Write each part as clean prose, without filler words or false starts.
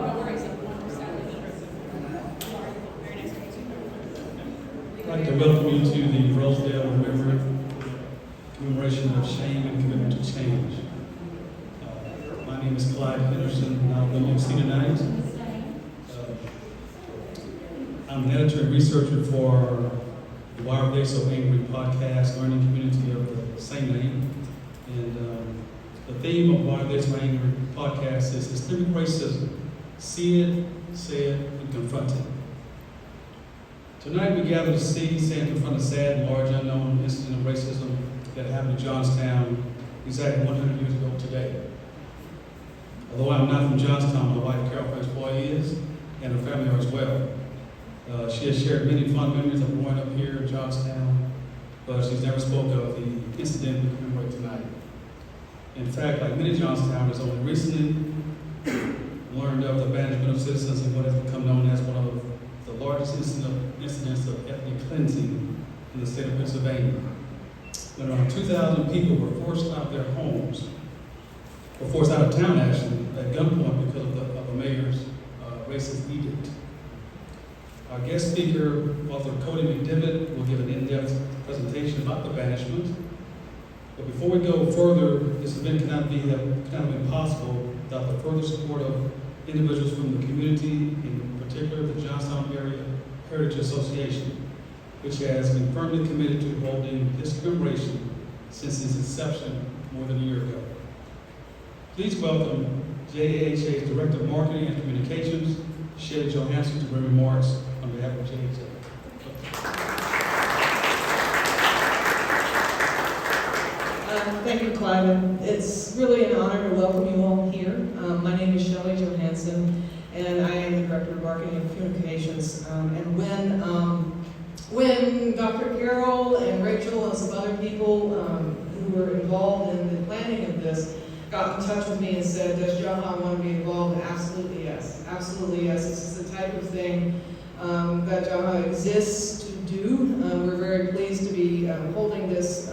I'd like to welcome you to the Rosedale Commemoration of Shame and Commitment to Change. My name is Clyde Henderson, and I'll be MC tonight. I'm an editor and researcher for the Why Are They So Angry podcast, learning community of the same name. And the theme of Why Are They So Angry podcast is systemic racism. See it, say it, and confront it. Tonight we gather to see, say, and confront a sad and large unknown incident of racism that happened in Johnstown exactly 100 years ago today. Although I'm not from Johnstown, my wife Carol French Boy is, and her family are as well. She has shared many fond memories of growing up here in Johnstown, but she's never spoke of the incident we commemorate tonight. In fact, like many Johnstowners, only recently learned of the banishment of citizens in what has become known as one of the largest incidents of ethnic cleansing in the state of Pennsylvania, when around 2,000 people were forced out of their homes, or forced out of town actually, at gunpoint because of a mayor's racist edict. Our guest speaker, author Cody McDevitt, will give an in-depth presentation about the banishment. But before we go further, this event cannot have been possible without the further support of individuals from the community, in particular the Johnstown Area Heritage Association, which has been firmly committed to holding this commemoration since its inception more than a year ago. Please welcome JAHA's Director of Marketing and Communications, Shelly Johansson, to bring remarks on behalf of JAHA. Thank you, Clive. It's really an honor to welcome you all here. My name is Shelly Johansson, and I am the Director of Marketing and Communications. And when Dr. Carol and Rachel and some other people who were involved in the planning of this got in touch with me and said, does JAHA want to be involved? Absolutely yes. Absolutely yes. This is the type of thing that JAHA exists to do. We're very pleased to be holding this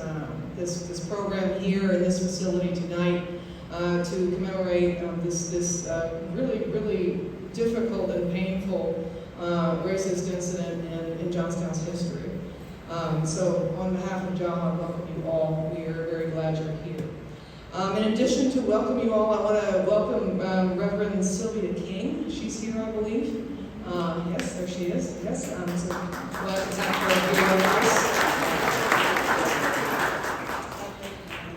program here in this facility tonight to commemorate this really difficult and painful racist incident in Johnstown's history. So on behalf of JAHA, welcome you all. We are very glad you're here. In addition to welcome you all, I want to welcome Reverend Sylvia King. She's here, I believe. Yes, there she is. Yes, so glad to have her here with us.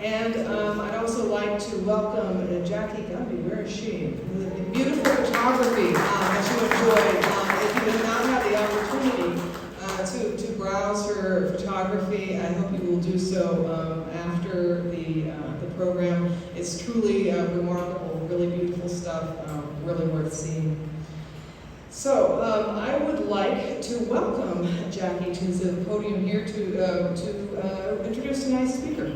And I'd also like to welcome Jackie Gumby. Where is she? The beautiful photography that you enjoyed. If you did not have the opportunity to browse her photography, I hope you will do so after the program. It's truly remarkable, really beautiful stuff, really worth seeing. So I would like to welcome Jackie to the podium here to introduce tonight's speaker.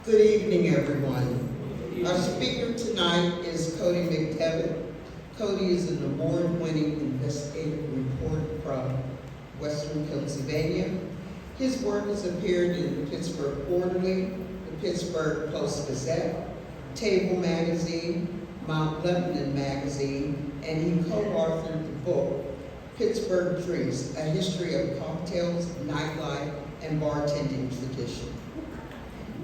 Good evening, everyone. Our speaker tonight is Cody McDevitt. Cody is an award-winning investigative reporter from Western Pennsylvania. His work has appeared in the Pittsburgh Quarterly, the Pittsburgh Post-Gazette, Table Magazine, Mount Lebanon Magazine, and he co-authored the book, Pittsburgh Drinks, A History of Cocktails, Nightlife, and Bartending Tradition.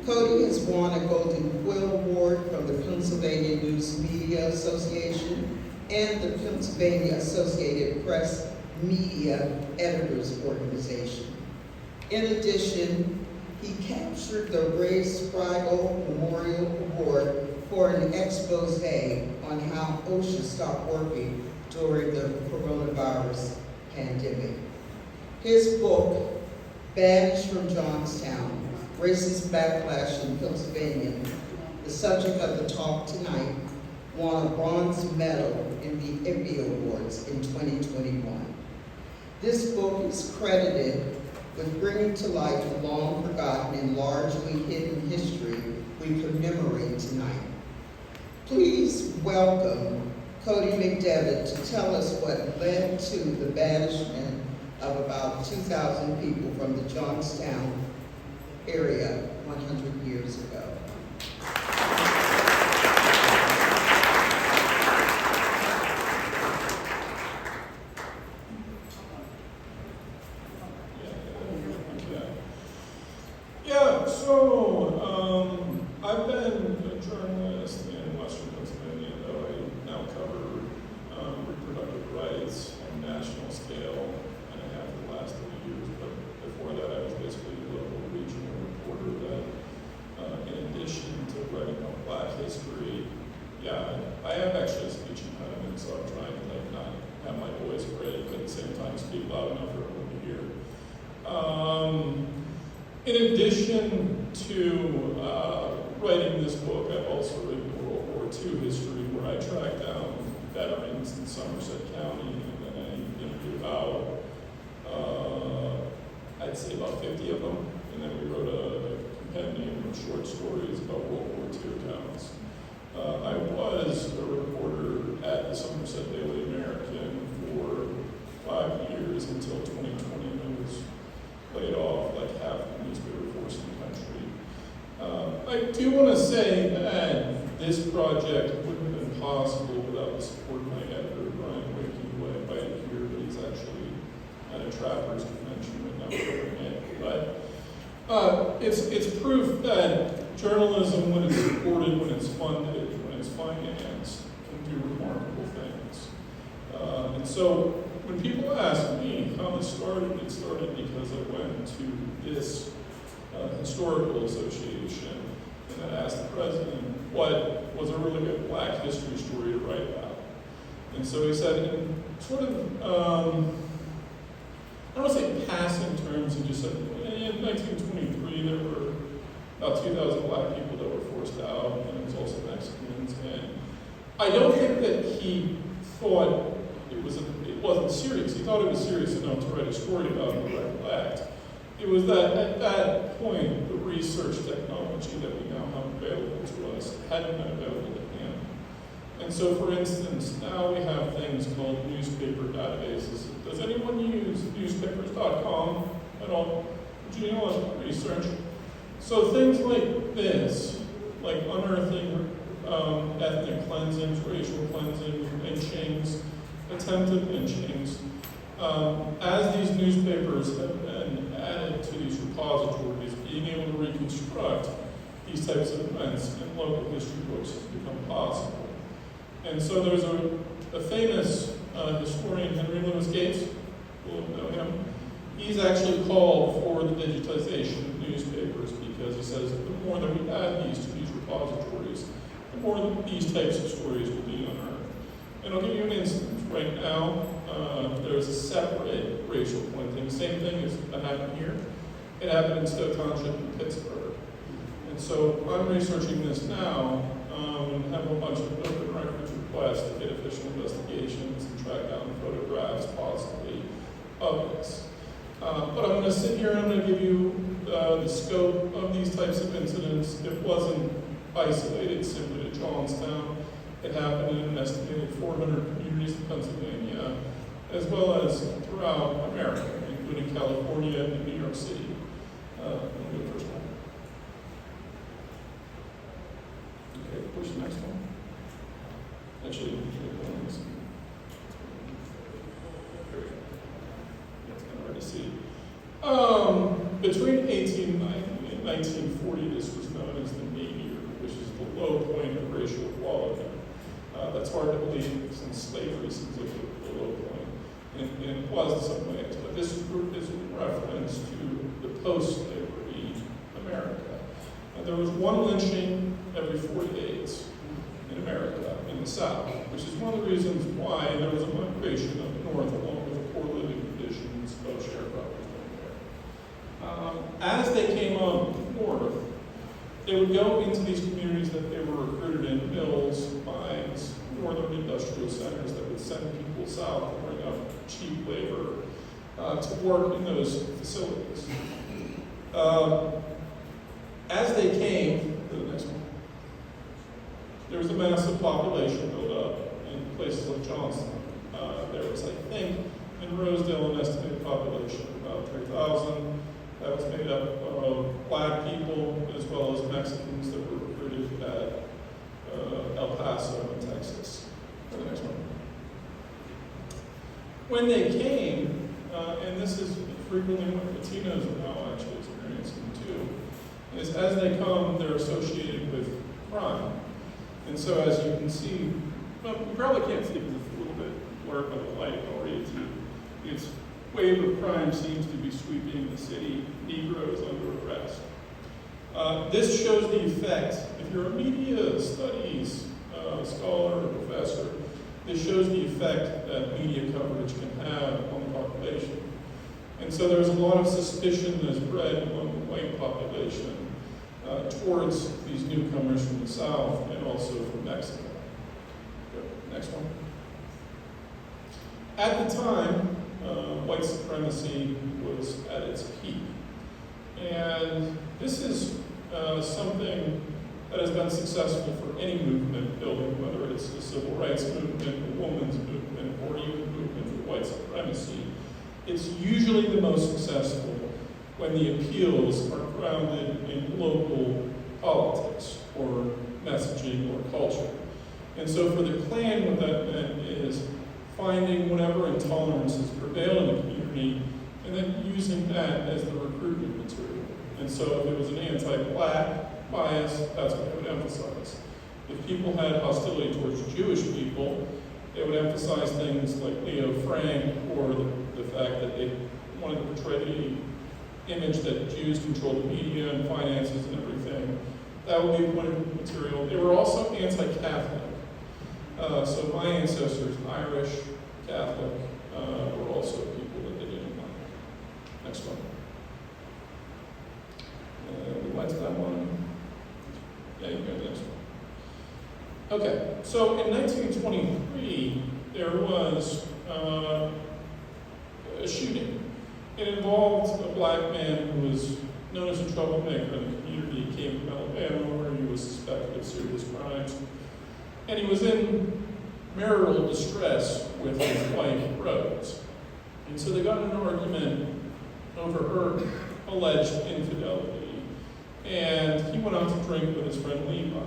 Cody has won a Golden Quill Award from the Pennsylvania News Media Association and the Pennsylvania Associated Press Media Editors Organization. In addition, he captured the Ray Sprigle Memorial Award for an expose on how OSHA stopped working during the coronavirus pandemic. His book, Banished from Johnstown, Racist Backlash in Pennsylvania, the subject of the talk tonight, won a bronze medal in the Emmy Awards in 2021. This book is credited with bringing to light the long forgotten and largely hidden history we commemorate tonight. Please welcome Cody McDevitt to tell us what led to the banishment of about 2,000 people from the Johnstown area 100 years ago. I've been a journalist in Western Pennsylvania, though I now cover reproductive rights on a national scale, and I have for the last 3 years. But before that, I was basically a local regional reporter that, in addition to writing about Black history, I have actually a speech impediment, so I'm trying to not have my voice break, but at the same time speak loud enough for everyone to hear. In addition to writing this book, I've also written World War II history, where I tracked down veterans in Somerset County, and then I interviewed about, I'd say about 50 of them, and then we wrote a compendium of short stories about World War II accounts. I was a reporter at the Somerset Daily American for 5 years until 2020, when I was laid off like half the newspaper force in the country. I do want to say that this project wouldn't have been possible without the support of my editor, Brian Wakey, who I invited here, but he's actually at a trappers convention right now covering it. But it's proof that journalism, when it's supported, when it's funded, when it's financed, can do remarkable things. And so when people ask me how this started, it started because I went to this historical association and I asked the president what was a really good Black history story to write about. And so he said, in sort of, I don't want to say passing terms, he just said, in 1923 there were about 2,000 Black people that were forced out, and there was also Mexicans. And I don't think that he thought it wasn't serious. He thought it was serious enough to write a story about and recollect. It was that at that point, the research technology that we now have available to us hadn't been available to him. And so, for instance, now we have things called newspaper databases. Does anyone use newspapers.com at all? Genealogical research. So things like this, like unearthing ethnic cleansings, racial cleansings, lynchings, attempted lynchings, as these newspapers have been added to these repositories, being able to reconstruct these types of events in local history books has become possible. And so there's a famous historian, Henry Louis Gates, you'll know him. He's actually called for the digitization of newspapers because he says that the more that we add these to these repositories, the more these types of stories will be unearthed. And I'll give you an instance. Right now, there's a separate racial cleansing. Same thing as that happened here. It happened in Stowe Township in Pittsburgh. And so I'm researching this now and have a bunch of open records requests to get official investigations and track down photographs possibly of this. But I'm going to sit here and I'm going to give you the scope of these types of incidents. It wasn't isolated simply to Johnstown. It happened in an estimated 400 communities in Pennsylvania, as well as throughout America, including California and New York City. Let me go first one. Okay, push the next one. Actually, that's kind of hard to see. Between 1890 and 1940, this was known as the nadir, which is the low point of racial equality. That's hard to believe since slavery seems like the low point, and it was in some ways. But this group is in reference to the post-slavery America. There was one lynching every 4 days in America, in the South, which is one of the reasons why there was a migration up north along with the poor living conditions of sharecroppers down there. As they came up north, they would go into these communities that they were recruited in, mills, mines, northern industrial centers that would send people south to bring up cheap labor to work in those facilities. As they came, to the next one, there was a massive population build up in places like Johnstown. There was, I think, in Rosedale, an estimated population of about 3,000. That was made up of Black Mexicans that were recruited at El Paso in Texas. For the next one. When they came, and this is frequently what Latinos are now actually experiencing too, is as they come, they're associated with crime. And so as you can see, well, you probably can't see because it's a little bit blurred by the light already. Its wave of crime seems to be sweeping the city. Negroes under arrest. This shows the effect. If you're a media studies scholar or professor, this shows the effect that media coverage can have on the population. And so there's a lot of suspicion that's bred among the white population towards these newcomers from the South and also from Mexico. Good. Next one. At the time, white supremacy was at its peak. And this is something that has been successful for any movement building, whether it's the civil rights movement, the women's movement, or even the movement for white supremacy. It's usually the most successful when the appeals are grounded in local politics or messaging or culture. And so for the Klan, what that meant is finding whatever intolerances prevail in the community and then using that as the recruitment material. And so if it was an anti-black bias, that's what they would emphasize. If people had hostility towards Jewish people, they would emphasize things like Leo Frank or the fact that they wanted to portray the image that Jews control the media and finances and everything. That would be one of the material. They were also anti-Catholic. So my ancestors, Irish, Catholic, were also people that they didn't like. Next one. We went to that one. Yeah, you go to the next one. Okay, so in 1923, there was a shooting. It involved a black man who was known as a troublemaker in the community. He came from Alabama, where he was suspected of serious crimes. And he was in marital distress with his wife, Rose. And so they got in an argument over her alleged infidelity. And he went out to drink with his friend Levi.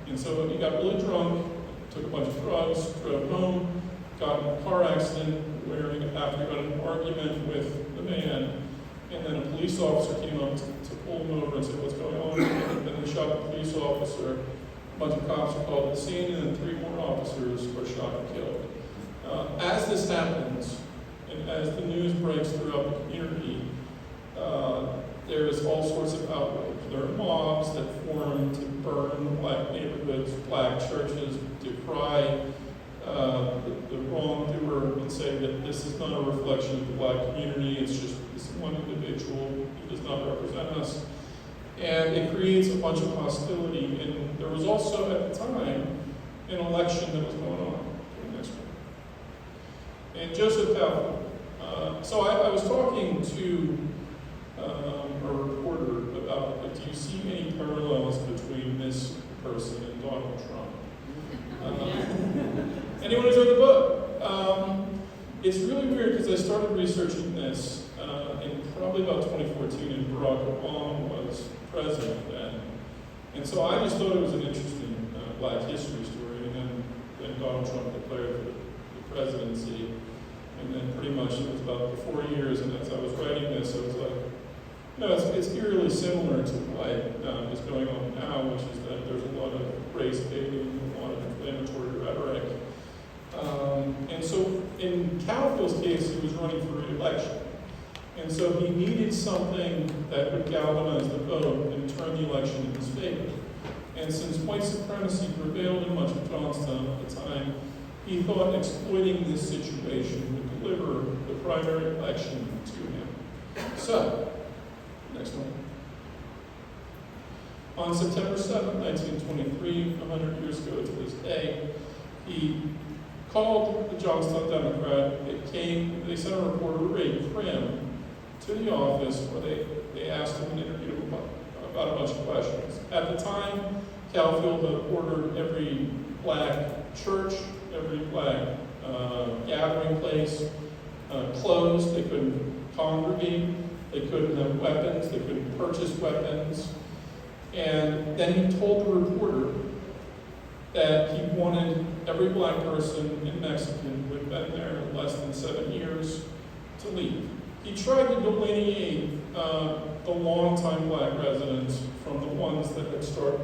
And so he got really drunk, took a bunch of drugs, drove home, got in a car accident after he got in an argument with the man. And then a police officer came up to pull him over and said, "What's going on?" And then they shot the police officer. A bunch of cops are called to the scene, and then 3 more officers were shot and killed. As this happens, and as the news breaks throughout the community, there is all sorts of outrage. There are mobs that form to burn black neighborhoods, black churches, decry the wrongdoer and say that this is not a reflection of the black community, it's just this one individual who does not represent us. And it creates a bunch of hostility. And there was also, at the time, an election that was going on. The next one. And Joseph Alford. So I was talking to a reporter about, do you see any parallels between this person and Donald Trump? Anyone who's read the book? It's really weird because I started researching this in probably about 2014, and Barack Obama was president then. And so I just thought it was an interesting black history story. And then Donald Trump declared for the presidency. And then pretty much it was about 4 years. And as I was writing this, I was like, it's eerily similar to what is going on now, which is that there's a lot of race baiting, a lot of inflammatory rhetoric. And so in Calfield's case, he was running for re-election. And so he needed something that would galvanize the vote and turn the election in his favor. And since white supremacy prevailed in much of Johnstown at the time, he thought exploiting this situation would deliver the primary election to him. So, next one. On September 7, 1923, 100 years ago to this day, he called the Johnstown Democrat. They sent a reporter, Ray Prim, to the office where they asked him an interview about a bunch of questions. At the time, Calfield had ordered every black church, every black gathering place closed. They couldn't congregate. They couldn't have weapons. They couldn't purchase weapons. And then he told the reporter that he wanted every black person in Mexico who had been there less than 7 years to leave. He tried to delineate the longtime black residents from the ones that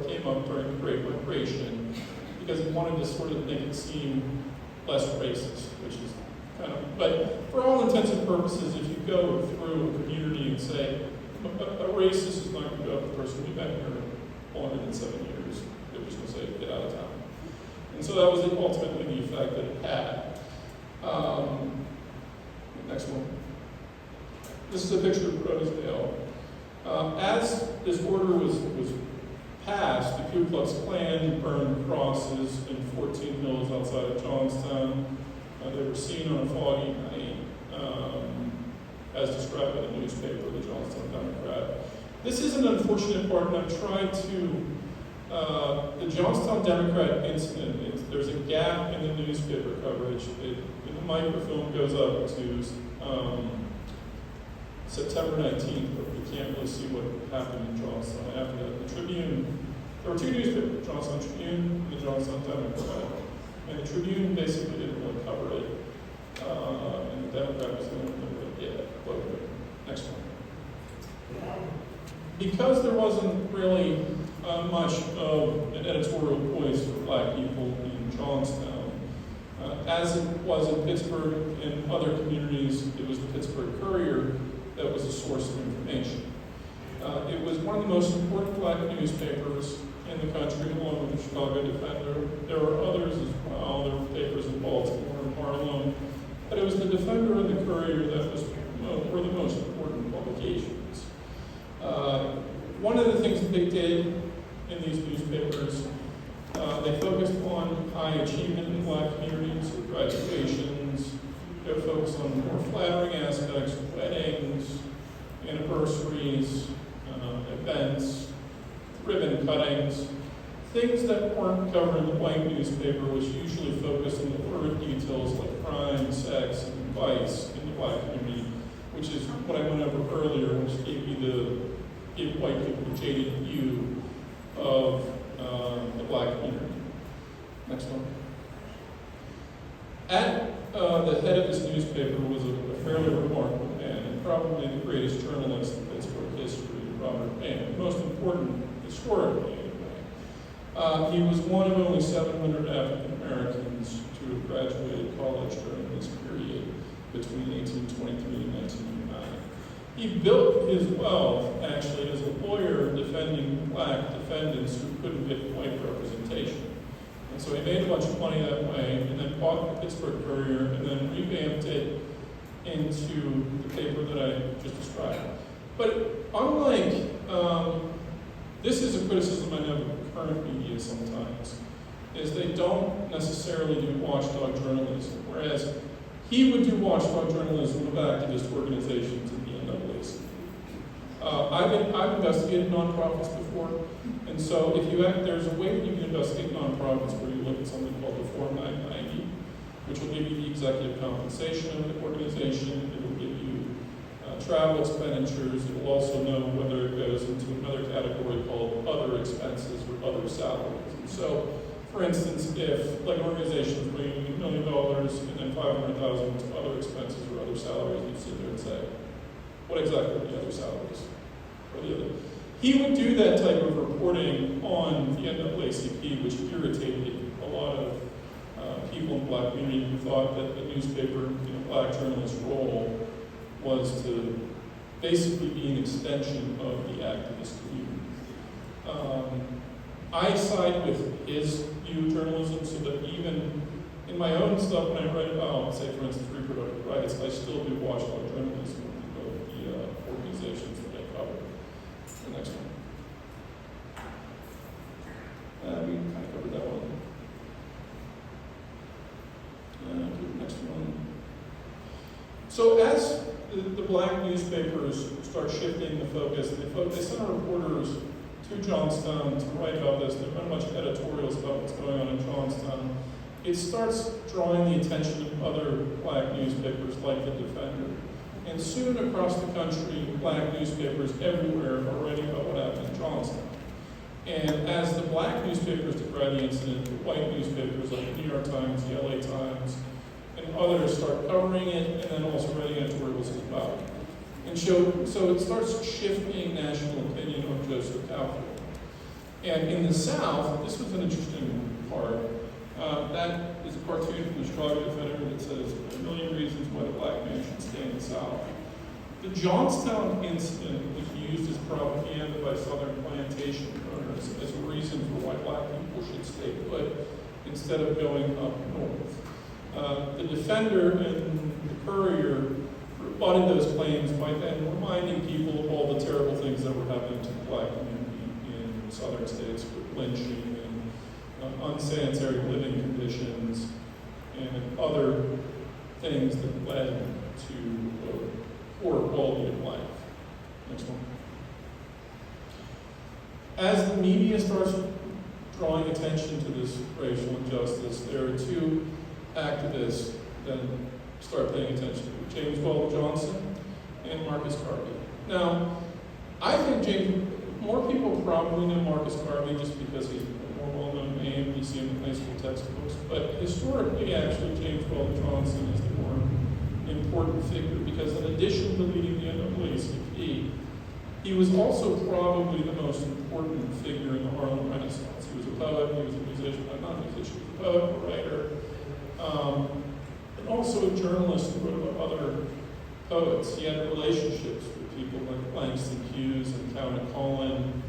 came up during the Great Migration, because he wanted to sort of make it seem less racist, which is kind of, but for all intents and purposes, if you go through a community and say, a racist is not going to go up to the person who's been here longer than 7 years, they're just going to say, get out of town. And so that was ultimately the effect that it had. Next one. This is a picture of Rosedale. As this order was passed, the Ku Klux Klan burned crosses in 14 hills outside of Johnstown. They were seen on a foggy night, as described by the newspaper, the Johnstown Democrat. This is an unfortunate part, and I've tried to, the Johnstown Democrat incident, there's a gap in the newspaper coverage. The microfilm goes up to September 19th, but we can't really see what happened in Johnstown after that. The Tribune, there were two newspapers, Johnstown Tribune and the Johnstown Democrat. And the Tribune basically didn't really cover it, and the Democrat was the only one that really did. Next one. Because there wasn't really much of an editorial voice for black people in Johnstown, as it was in Pittsburgh and other communities, it was the Pittsburgh Courier that was a source of information. It was one of the most important black newspapers in the country, along with the Chicago Defender. There were others as well. There were papers in Baltimore and Harlem, but it was the Defender and the Courier that were the most important publications. One of the things that they did in these newspapers, they focused on high achievement in black communities, so graduations. They focused on more flattering aspects, weddings, anniversaries, events, ribbon cuttings, things that weren't covered in the white newspaper, which usually focused on the lurid details like crime, sex, and vice in the black community, which is what I went over earlier, which gave white people a jaded view of the black community. Next one. At the head of this newspaper was a fairly remarkable man, and probably the greatest journalist in Pittsburgh history, Robert Mann, most important historically anyway. He was one of only 700 African Americans to have graduated college during this period between 1823 and 1909. He built his wealth actually as a lawyer defending black defendants who couldn't get white representation. And so he made a bunch of money that way, and then bought the Pittsburgh Courier, and then revamped it into the paper that I just described. But unlike, this is a criticism I have of current media sometimes, is they don't necessarily do watchdog journalism, whereas he would do watchdog journalism of activist organizations in the NAACP. I've investigated nonprofits before, and so there's a way that you can investigate nonprofits where you look at something called the Form 990, which will give you the executive compensation of the organization. It will give you travel expenditures. It will also know whether it goes into another category called other expenses or other salaries. And so, for instance, if like an organization is bringing $1 million and then $500,000 to other expenses or other salaries, you sit there and say, what exactly are the other salaries? Or the other? He would do that type of reporting on the NAACP, which irritated a lot of people in the black community who thought that the newspaper, black journalist's role was to basically be an extension of the activist community. I side with his view of journalism, so that even in my own stuff, when I write about, say, for instance, reproductive rights, I still do watchdog journalism of the organizations that I cover. The next one. We kind of covered that one. The next one. So as the black newspapers start shifting the focus, they send reporters to Johnstown to write about this. They run a bunch of editorials about what's going on in Johnstown. It starts drawing the attention of other black newspapers like the Defender. And soon across the country, black newspapers everywhere are writing about what happened in Johnstown. And as the black newspapers decried the incident, the white newspapers like the New York Times, the LA Times, and others start covering it and then also writing editorials as well. And so it starts shifting national opinion on Joseph Calfield. And in the South, this was an interesting part. That is a cartoon from the Chicago Defender that says, "A million reasons why the black man should stay in the South." The Johnstown incident was used as propaganda by Southern plantation owners as a reason for why black people should stay put instead of going up north. The Defender and the Courier rebutted those claims by then reminding people of all the terrible things that were happening to the black community in southern states with lynching and unsanitary living conditions and other things that led to poor quality of life. Next one. As the media starts drawing attention to this racial injustice, there are two activists that start paying attention to it: James Weldon Johnson and Marcus Garvey. Now, I think more people probably know Marcus Garvey just because he's a more well-known name. You see him in high school textbooks. But historically, actually, James Weldon Johnson is the more important figure because in addition to leading the NAACP, he was also probably the most important figure in the Harlem Renaissance. He was a poet, he was a musician, not a musician, he was a poet, a writer, and also a journalist who wrote about other poets. He had relationships with people like Langston Hughes and Count Cullen,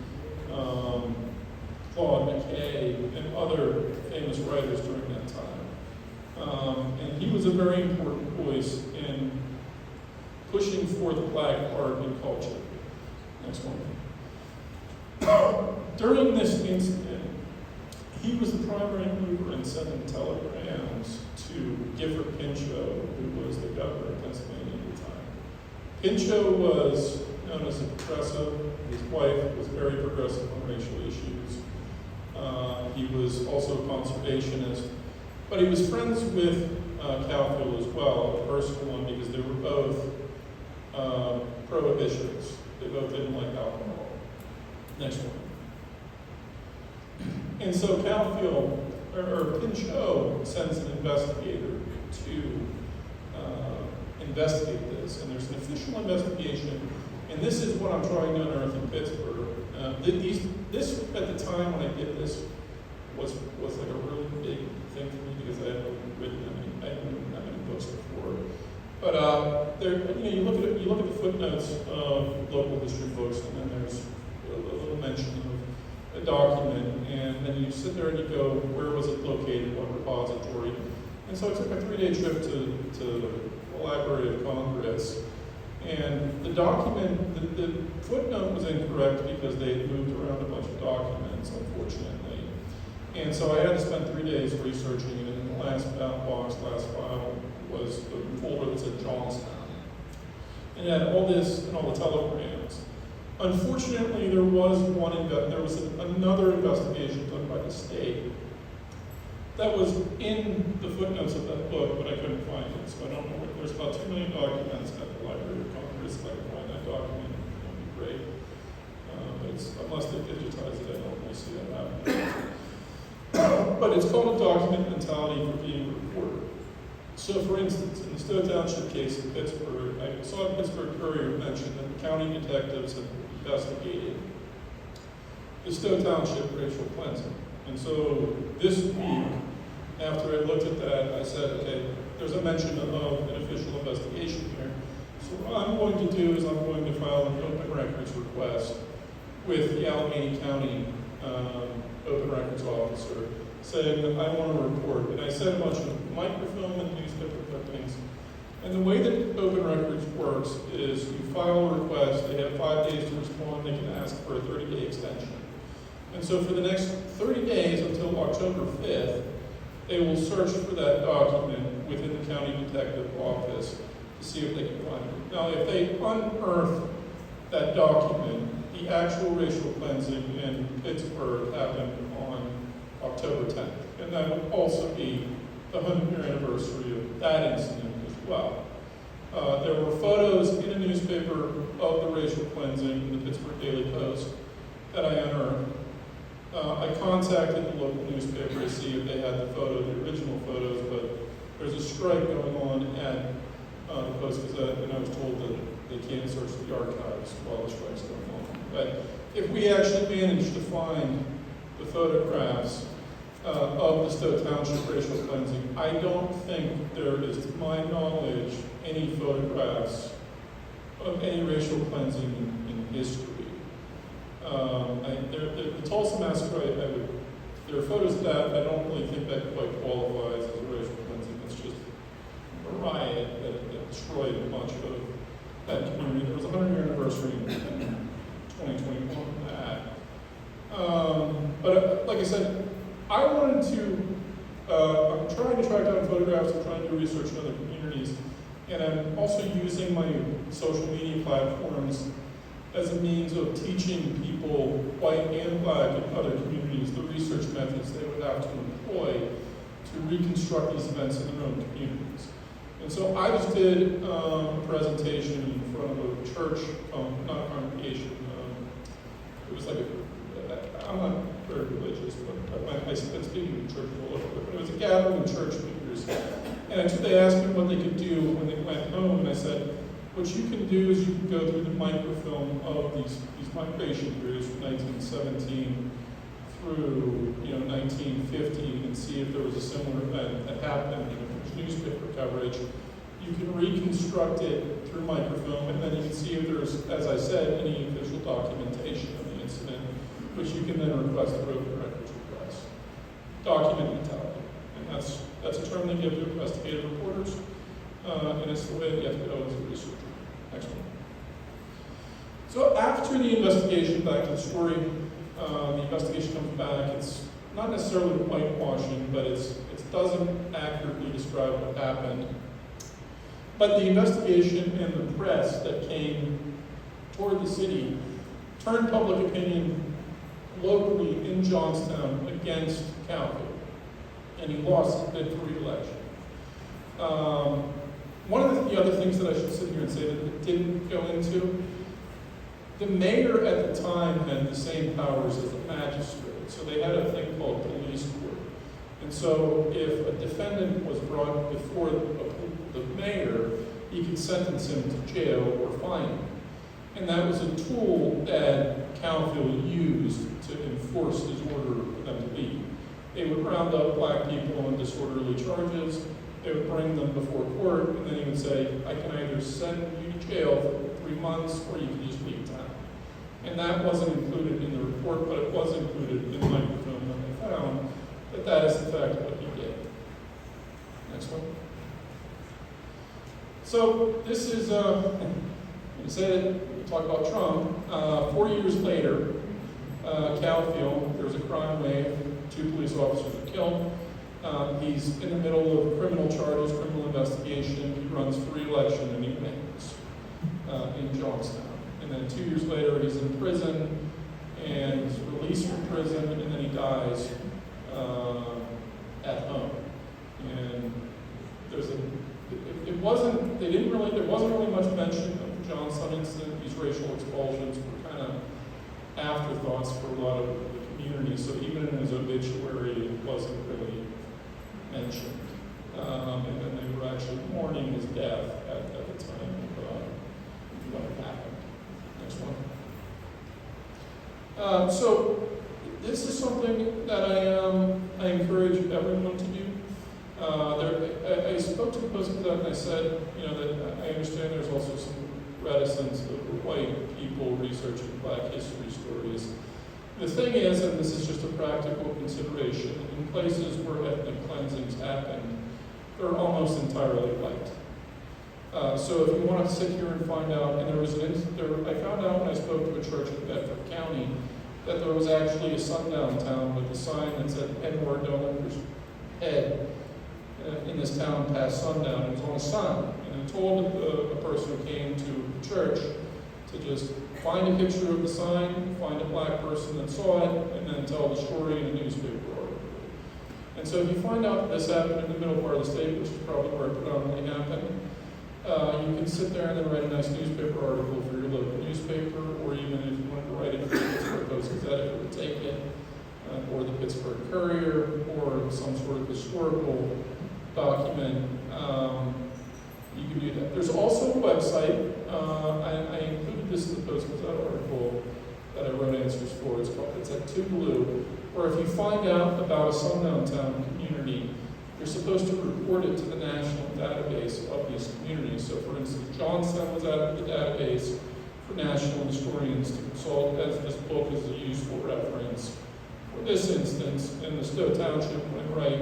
Claude McKay, and other famous writers during that time. And he was a very important voice in pushing for the black art and culture. Next one. During this incident, he was the primary mover in sending telegrams to Gifford Pinchot, who was the governor of Pennsylvania at the time. Pinchot was known as a progressive. His wife was very progressive on racial issues. He was also a conservationist, but he was friends with Calfield as well, a personal one, because they were both prohibitionists. They both didn't like alcohol. Next one. And so Calfield, or Pinchot, sends an investigator to investigate this, and there's an official investigation, and this is what I'm trying to unearth in Pittsburgh. This, at the time when I did this, was like a really big thing for me because I hadn't written that many books before. But you look at the footnotes of local history books, and then there's a little mention of a document, and then you sit there and you go, where was it located, what repository? And so I took a 3-day trip to the Library of Congress, and the document, the footnote was incorrect because they had moved around a bunch of documents, unfortunately. And so I had to spend 3 days researching it, and the last file was the folder that said Johnstown. And it had all this and all the telegrams. Unfortunately, there was another investigation done by the state that was in the footnotes of that book, but I couldn't find it. So I don't know. There's about 2 million documents at the Library of Congress. If I can find that document, that would be great. But unless they digitize it, I don't really see that happening. But it's called a document mentality for being a reporter. So, for instance, in the Stowe Township case in Pittsburgh, I saw the Pittsburgh Courier mention that the county detectives had investigated the Stowe Township racial cleansing. And so this week, after I looked at that, I said, okay, there's a mention of an official investigation here. So what I'm going to do is I'm going to file an open records request with the Allegheny County Open Records Officer saying that I want to report. And I sent a bunch of microfilm and newspaper clippings. And the way that Open Records works is you file a request, they have 5 days to respond, they can ask for a 30-day extension. And so for the next 30 days until October 5th, they will search for that document within the county detective office to see if they can find it. Now, if they unearth that document, the actual racial cleansing in Pittsburgh happened on October 10th. And that would also be the 100-year anniversary of that incident as well. There were photos in a newspaper of the racial cleansing in the Pittsburgh Daily Post that I unearthed. I contacted the local newspaper to see if they had the original photos, but there's a strike going on at the Post Gazette, and I was told that they can't search the archives while the strike's going on. But if we actually manage to find the photographs of the Stowe Township racial cleansing, I don't think there is, to my knowledge, any photographs of any racial cleansing in history. The Tulsa Massacre, there are photos of that. I don't really think that quite qualifies as a racial cleansing. It's just a riot that destroyed a bunch of that community. There was a 100-year anniversary in 2021 of that. But like I said, I wanted to, I'm trying to track down photographs, I'm trying to do research in other communities, and I'm also using my social media platforms as a means of teaching people, white and black, in other communities, the research methods they would have to employ to reconstruct these events in their own communities. And so I just did a presentation in front of a church, not a congregation. It was like I'm not very religious, but I spent speaking to churches all over, but it was a gathering of church leaders. And they asked me what they could do when they went home, and I said, what you can do is you can go through the microfilm of these migration periods from 1917 through 1950 and see if there was a similar event that happened, and if there's newspaper coverage. You can reconstruct it through microfilm, and then you can see if there's, as I said, any official documentation of the incident, which you can then request a broken records request. Document mentality, and that's a term they give to investigative reporters, and it's the way that you have to go as a researcher. Next one. So after the investigation, back to the story, the investigation comes back. It's not necessarily whitewashing, but it doesn't accurately describe what happened. But the investigation and the press that came toward the city turned public opinion locally in Johnstown against Calvin, and he lost his bid for re-election. One of the other things that I should sit here and say that it didn't go into, the mayor at the time had the same powers as the magistrate, so they had a thing called police court. And so if a defendant was brought before the mayor, he could sentence him to jail or fine him. And that was a tool that Calfield used to enforce his order for them to leave. They would round up black people on disorderly charges, they would bring them before court, and then he would say, I can either send you to jail for 3 months or you can just leave town. And that wasn't included in the report, but it was included in the microfilm when they found that that is in fact what he did. Next one. So this is, we say that, we talk about Trump. 4 years later, Calfield, there was a crime wave, 2 police officers were killed. He's in the middle of criminal charges, criminal investigation. He runs for re-election and he wins in Johnstown. And then 2 years later, he's in prison and he's released from prison, and then he dies at home. And there wasn't really much mention of the Johnstown incident. These racial expulsions were kind of afterthoughts for a lot of the community. So even in his obituary, it wasn't really mentioned. And then they were actually mourning his death at the time of what happened. Next one. So this is something that I encourage everyone to do. I spoke to the Post-Gazette and I said, that I understand there's also some reticence of white people researching black history stories. The thing is, and this is just a practical consideration, in places where ethnic cleansings happen, they're almost entirely white. So if you want to sit here and find out, and I found out when I spoke to a church in Bedford County that there was actually a sundown town with a sign that said N-word no longer head in this town past sundown. It was on a sign, and it told a person who came to the church to just find a picture of the sign, find a black person that saw it, and then tell the story in a newspaper article. And so if you find out that this happened in the middle part of the state, which is probably where it predominantly happened, you can sit there and then write a nice newspaper article for your local newspaper, or even if you wanted to write it for the Post Gazette, it would take it. or the Pittsburgh Courier, or some sort of historical document, you can do that. There's also a website. I included this in the Post-Gazette article that I wrote answers for. It's at Two Blue, where if you find out about a sundown town community, you're supposed to report it to the national database of these communities. So for instance, Johnstown was added to the database for national historians to consult, as this book is a useful reference. For this instance, in the Stowe Township, when I write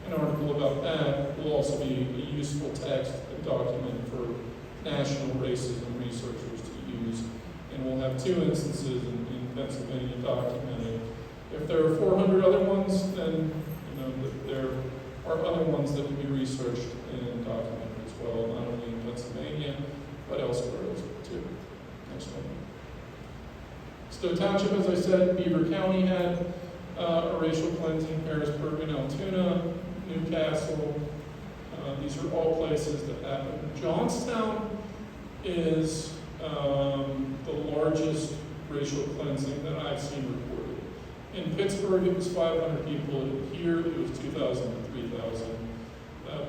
an article about that, will also be a useful text and document for national racism researchers to use. And we'll have 2 instances in Pennsylvania documented. If there are 400 other ones, then there are other ones that can be researched and documented as well, not only in Pennsylvania, but elsewhere as well too. Next one. Stowe Township, as I said, Beaver County had a racial cleansing, Harrisburg and Altoona, Newcastle. These are all places that happen. Johnstown is the largest racial cleansing that I've seen reported. In Pittsburgh, it was 500 people. Here, it was 2,000 to 3,000.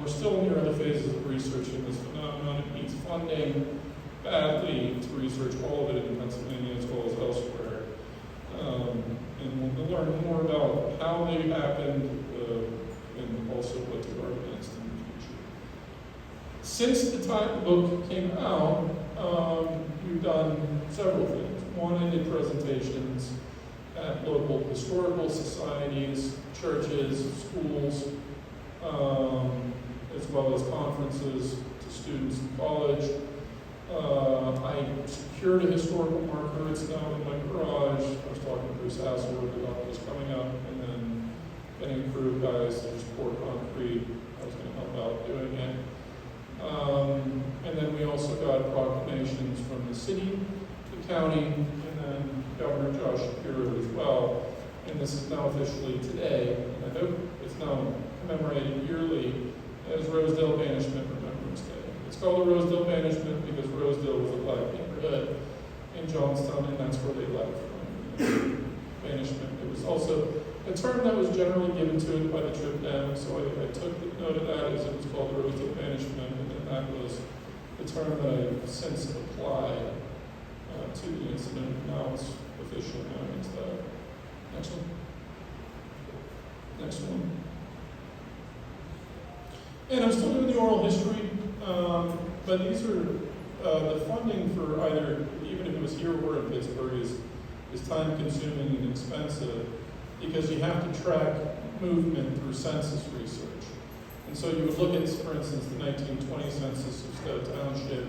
We're still in the early phases of researching this phenomenon. It needs funding badly to research all of it in Pennsylvania as well as elsewhere. And we'll learn more about how they happened and also what to guard against in the future. Since the time the book came out, we've done several things. One, I did presentations at local historical societies, churches, schools, as well as conferences to students in college. I secured a historical marker. It's now in my garage. I was talking to Bruce Hasselwood about this coming up, and then getting approved guys to just pour concrete. I was going to help out doing it. And then we also got proclamations from the city, the county, and then Governor Josh Shapiro as well. And this is now officially today, and I hope it's now commemorated yearly as Rosedale Banishment Remembrance Day. It's called the Rosedale Banishment because Rosedale was a black neighborhood in Johnstown, and that's where they left from. Banishment. It was also a term that was generally given to it by the trip down, so I took note of that as it was called the Rosedale Banishment, and then that was the term that I've since applied to the incident. Now it's officially known as that. Next one. Next one. And I'm still doing the oral history, but these are the funding for either, even if it was here or in Pittsburgh, is time consuming and expensive because you have to track movement through census research. And so you would look at, for instance, the 1920 census of Stowe Township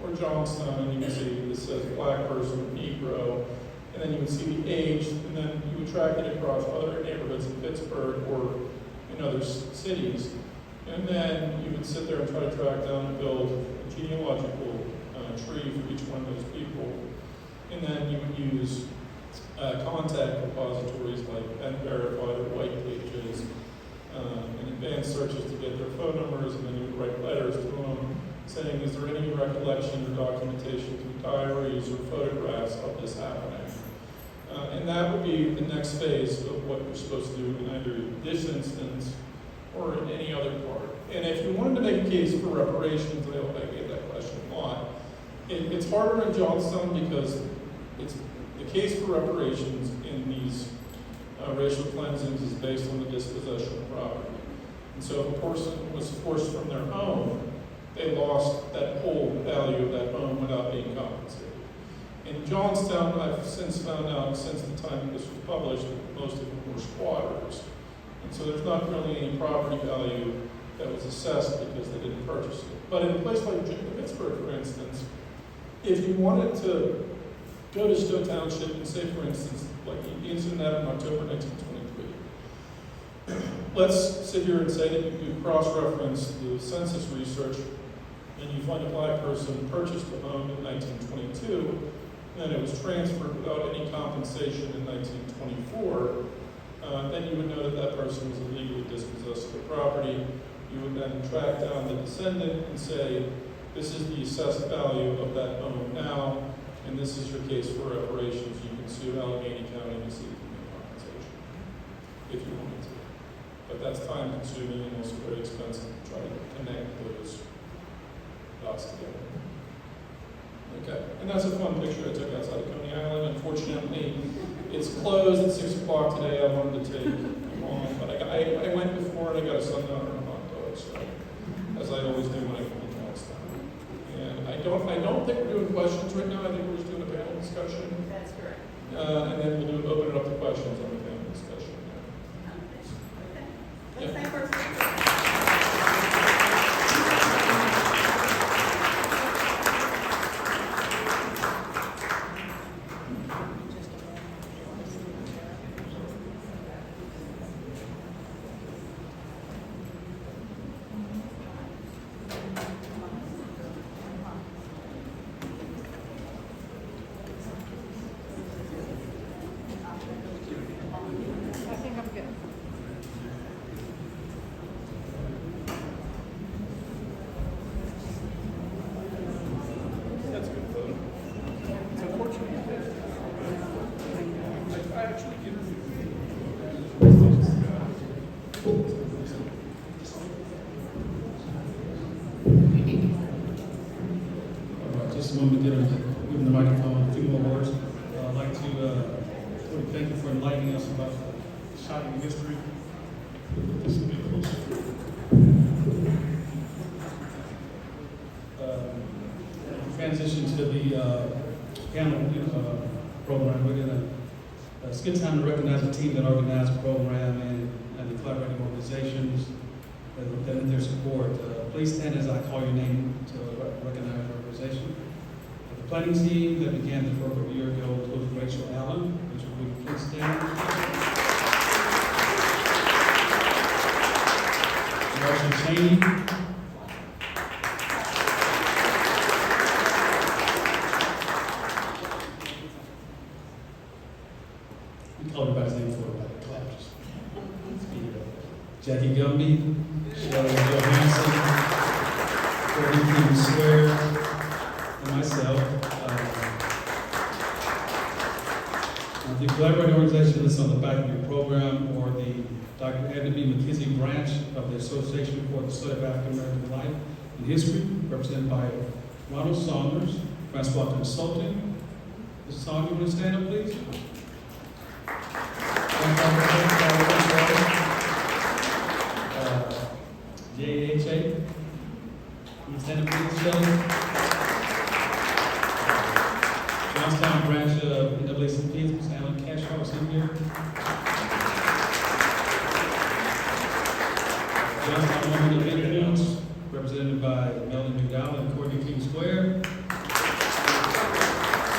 or Johnstown, and you would see this says black person, Negro, and then you would see the age, and then you would track it across other neighborhoods in Pittsburgh or in other cities. And then you would sit there and try to track down and build a genealogical tree for each one of those people. And then you would use contact repositories like Verified or White Pages and advanced searches to get their phone numbers, and then you would write letters to them saying, is there any recollection or documentation through diaries or photographs of this happening? And that would be the next phase of what you're supposed to do in either this instance or in any other part. And if you wanted to make a case for reparations, I get that question a lot. It's harder in Johnstown because it's the case for reparations in these racial cleansings is based on the dispossession of property. And so if a person was forced from their home, they lost that whole value of that home without being compensated. In Johnstown, I've since found out, since the time this was published, that most of them were squatters. And so there's not really any property value that was assessed because they didn't purchase it. But in a place like Pittsburgh, for instance, if you wanted to go to Stowe Township and say, for instance, like the incident happened in October 1923, let's sit here and say that you cross-reference the census research and you find a black person purchased a home in 1922, and then it was transferred without any compensation in 1924, then you would know that that person was illegally dispossessed of the property. You would then track down the descendant and say, this is the assessed value of that home now, and this is your case for reparations. You can sue Allegheny County to seek compensation. if you wanted to. But that's time consuming and also very expensive to try to connect those dots together. Okay, and that's a fun picture I took outside of Coney Island. Unfortunately, it's closed at 6 o'clock today. I wanted to take on, but I went before and I got a sundowner and a hot dog, so as I always do when I come to Johnstown. And I don't think we're doing questions right now. I think we're just doing a panel discussion. That's correct. And then we'll open it up to questions on the panel discussion. Okay. Let's thank our speakers. I think I'm good. That's a good photo. It's unfortunate that I actually get All right, just a moment to give the microphone a few more words. I'd like to Cody, thank you for enlightening us about the shocking history. This will be closer. Transition to the panel program. We're going to spend time to recognize the team that organized the program and the collaborating organizations that lend their support. Please stand as I call your name to recognize your organization. The planning team that began this work a year ago was Rachel Allen. Rachel, will you please stand? Marshall Cheney. We call everybody's name for everybody. Clap. Jackie Gumby, Shelley Johansson, Cody McDevitt, and myself. The collaborating organization that's on the back of your program, or the Dr. Edna B. McKenzie Branch of the Association for the Study of African American Life and History, represented by Ronald Saunders, Francois Consulting. Mr. Saunders, you want to stand up, please? JAHA. Can you stand up, please, Shelley? Johnstown Branch NAACP, Ms. Alan Cashar is in here. Johnstown Women of Influence, represented by Melanie McDowell and Courtney King Square.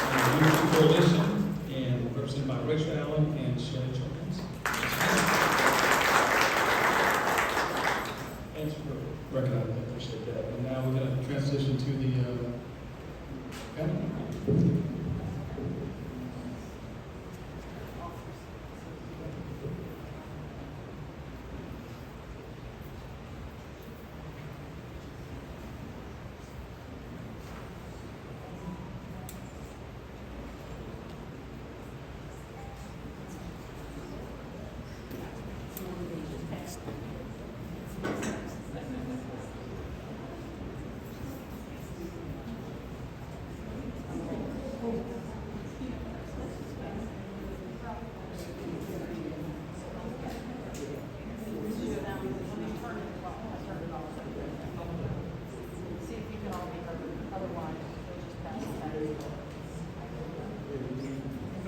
And the Unity Coalition, and represented by Rachel Allen and Shelley Jones. Thanks for recognizing, I appreciate that. And now we're going to transition to the panel.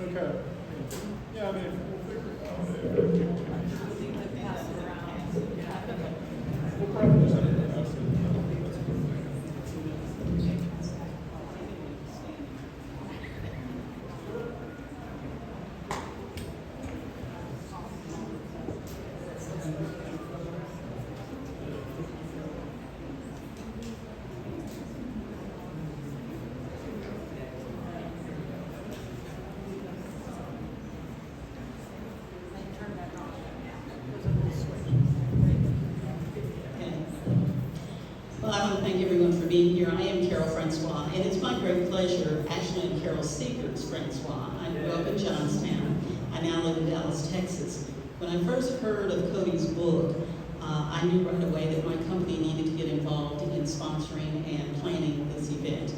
Okay. Yeah, I mean, we'll figure it out. We'll probably just have to pass it. Well, I want to thank everyone for being here. I am Carol Francois, and it's my great pleasure. Actually, I'm Carol Seegers Francois. I grew up in Johnstown. I now live in Dallas, Texas. When When I first heard of Cody's book, I knew right away that my company needed to get involved in sponsoring and planning this event.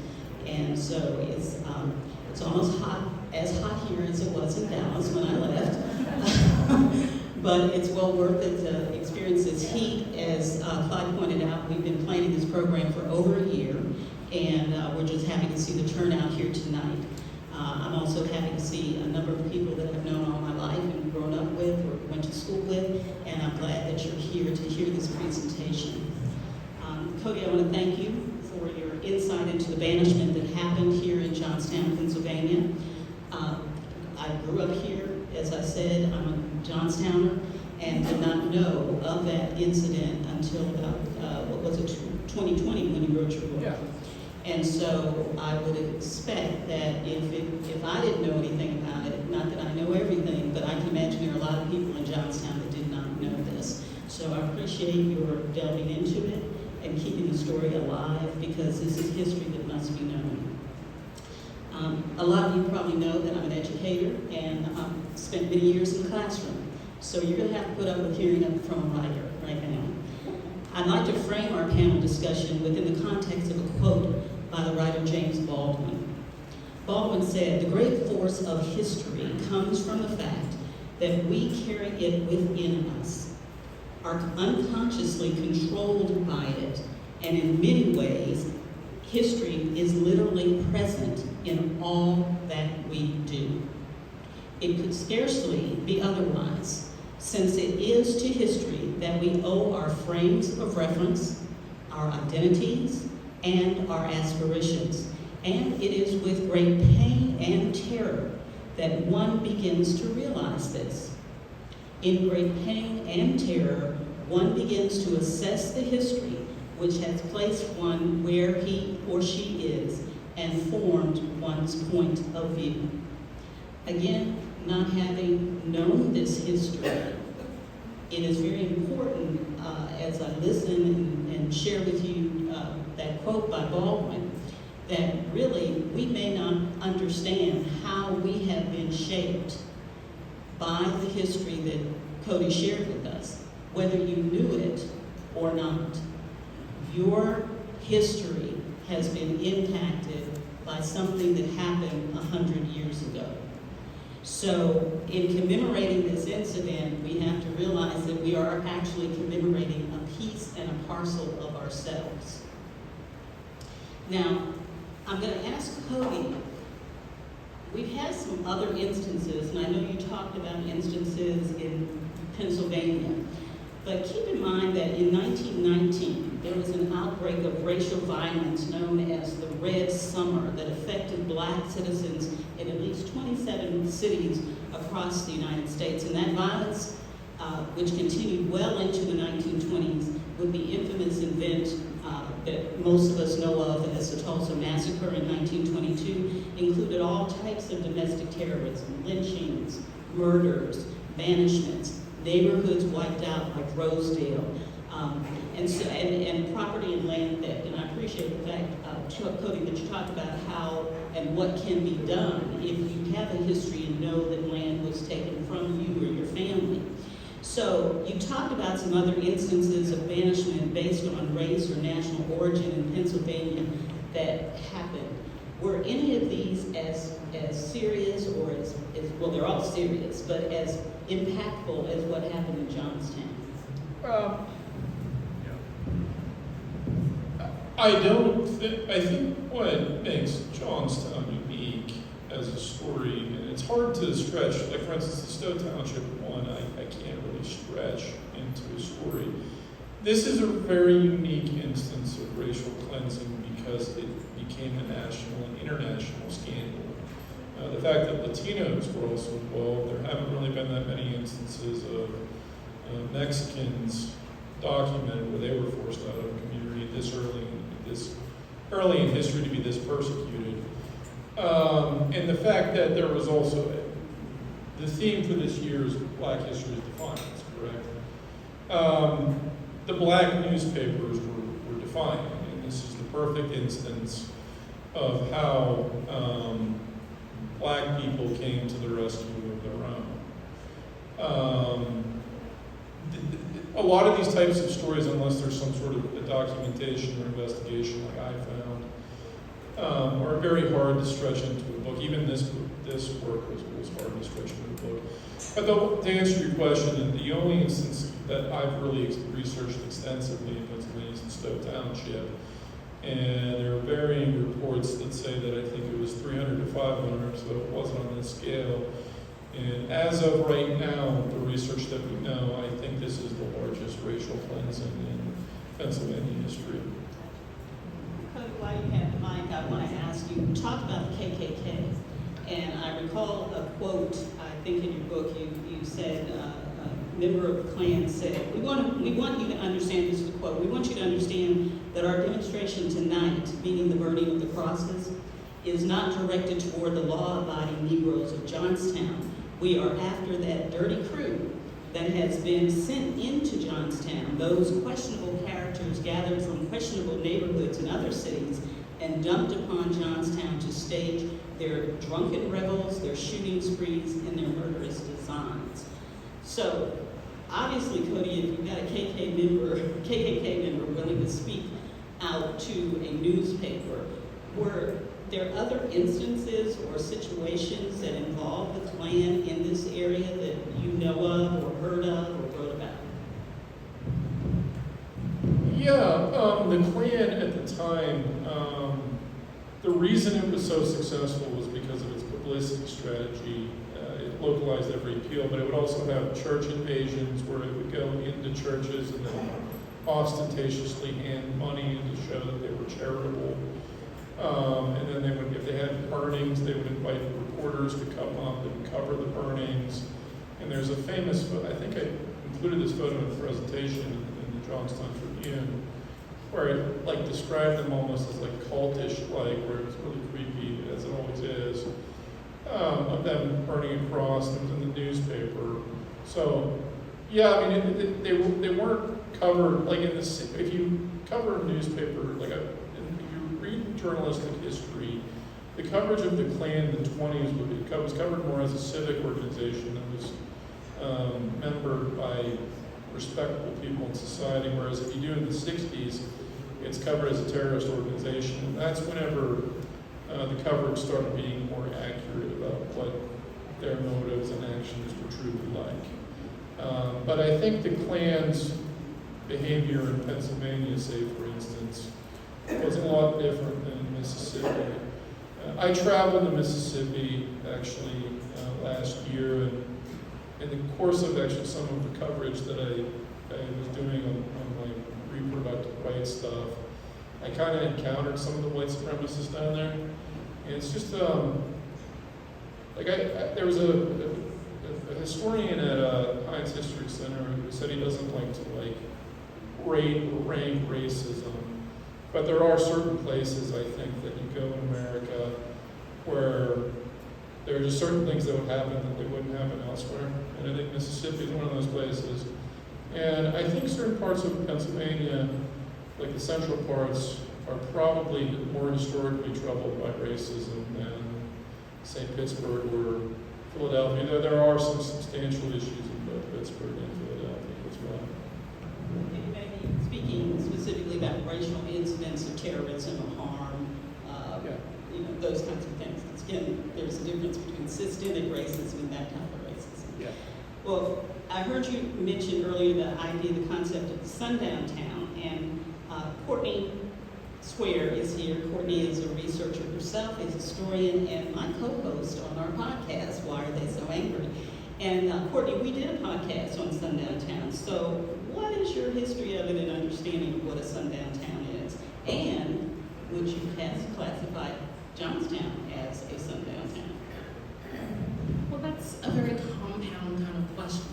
And so it's almost as hot here as it was in Dallas when I left. But it's well worth it to experience this heat. As Clyde pointed out, we've been planning this program for over a year, and we're just happy to see the turnout here tonight. I'm also happy to see a number of people that I've known all my life and grown up with or went to school with, and I'm glad that you're here to hear this presentation. Cody, I want to thank you for your insight into the banishment that happened here in Johnstown, Pennsylvania. I grew up here, as I said, I'm a Johnstowner, and did not know of that incident until about, 2020 when you wrote your book. Yeah. And so I would expect that if I didn't know anything about it, not that I know everything, but I can imagine there are a lot of people in Johnstown that did not know this. So I appreciate your delving into it and keeping the story alive, because this is history that must be known. A lot of you probably know that I'm an educator and spent many years in the classroom. So you're going to have to put up with hearing it from a writer right now. I'd like to frame our panel discussion within the context of a quote by the writer James Baldwin. Baldwin said, "The great force of history comes from the fact that we carry it within us, are unconsciously controlled by it, and in many ways, history is literally present in all that we do. It could scarcely be otherwise, since it is to history that we owe our frames of reference, our identities, and our aspirations. And it is with great pain and terror that one begins to realize this. In great pain and terror, one begins to assess the history which has placed one where he or she is and formed one's point of view." Again, not having known this history, it is very important as I listen and share with you that quote by Baldwin, that really we may not understand how we have been shaped by the history that Cody shared with us, whether you knew it or not. Your history has been impacted by something that happened 100 years ago. So in commemorating this incident, we have to realize that we are actually commemorating a piece and a parcel of ourselves. Now, I'm going to ask Cody, we've had some other instances, and I know you talked about instances in Pennsylvania, but keep in mind that in 1919, there was an outbreak of racial violence known as the Red Summer that affected Black citizens in at least 27 cities across the United States. And that violence, which continued well into the 1920s, with the infamous event that most of us know of as the Tulsa Massacre in 1922, included all types of domestic terrorism, lynchings, murders, banishments, neighborhoods wiped out like Rosedale, and property and land theft. And I appreciate the fact, Cody, that you talked about how and what can be done if you have a history and know that land was taken from you or your family. So you talked about some other instances of banishment based on race or national origin in Pennsylvania that happened. Were any of these as serious or as well, they're all serious, but as impactful as what happened in Johnstown? I think what makes Johnstown unique as a story, and it's hard to stretch, like for instance, the Stowe Township one, I can't really stretch into a story. This is a very unique instance of racial cleansing because it became a national and international scandal. The fact that Latinos were also involved, there haven't really been that many instances of Mexicans documented where they were forced out of a community this early in history to be this persecuted. And the fact that there was also, the theme for this year's Black History is defiance, correct? The Black newspapers were defiant, and this is the perfect instance of how Black people came to the rescue of their own. lot of these types of stories, unless there's some sort of a documentation or investigation like I found, are very hard to stretch into a book. Even this work was hard to stretch into a book. But to answer your question, the only instance that I've really researched extensively in Pennsylvania is in Stowe Township. And there are varying reports that say that I think it was 300 to 500, so it wasn't on this scale. And as of right now, the research that we know, I think this is the largest racial cleansing in Pennsylvania history. Cody, while you have the mic, I want to ask you, talk about the KKK. And I recall a quote, I think in your book, you said, a member of the Klan said, we want you to understand, this is the quote, we want you to understand that our demonstration tonight, meaning the burning of the crosses, is not directed toward the law-abiding Negroes of Johnstown. We are after that dirty crew that has been sent into Johnstown, those questionable characters gathered from questionable neighborhoods in other cities and dumped upon Johnstown to stage their drunken revels, their shooting sprees, and their murderous designs. So, obviously, Cody, if you've got a KKK member willing to speak out to a newspaper, were there other instances or situations that involve the Klan in this area that you know of or heard of or wrote about? Yeah, the Klan at the time, the reason it was so successful was because of its publicity strategy. It localized every appeal, but it would also have church invasions where it would go into churches and then ostentatiously hand money to show that they were charitable. And then they would, if they had burnings, they would invite reporters to come up and cover the burnings. And there's a famous, I think I included this photo in the presentation in the Johnstown Tribune, where it like described them almost as like cultish, like where it was really creepy, as it always is, of them burning a cross. It was in the newspaper. So, yeah, I mean, they weren't covered like in this. If you cover a newspaper, like if you read journalistic history, the coverage of the Klan in the 20s was covered more as a civic organization that was membered by respectable people in society, whereas if you do it in the 60s, it's covered as a terrorist organization. And that's whenever the coverage started being more accurate about what their motives and actions were truly like. But I think the Klan's behavior in Pennsylvania, say for instance, was a lot different than in Mississippi. I traveled to Mississippi actually last year, and in the course of actually some of the coverage that I was doing on my reproductive rights stuff, I kind of encountered some of the white supremacists down there. And it's just, like there was a historian at Heinz History Center who said he doesn't like to rank racism. But there are certain places, I think, that you go in America where there are just certain things that would happen that they wouldn't happen elsewhere. And I think Mississippi is one of those places. And I think certain parts of Pennsylvania, like the central parts, are probably more historically troubled by racism than, say, Pittsburgh or Philadelphia. There are some substantial issues in both Pittsburgh and Philadelphia as well. Maybe speaking specifically about racial incidents of terrorism or harm, those kinds of things. Again, there's a difference between systemic racism and that kind of racism. Yeah. Well, I heard you mention earlier the idea, the concept of the sundown town, and Courtney Square is here. Courtney is a researcher herself, a historian, and my co-host on our podcast, Why Are They So Angry? And Courtney, we did a podcast on sundown town. So what is your history of it and understanding of what a sundown town is? And would you classify Johnstown as a sundown town? Well, that's a very compound kind of question,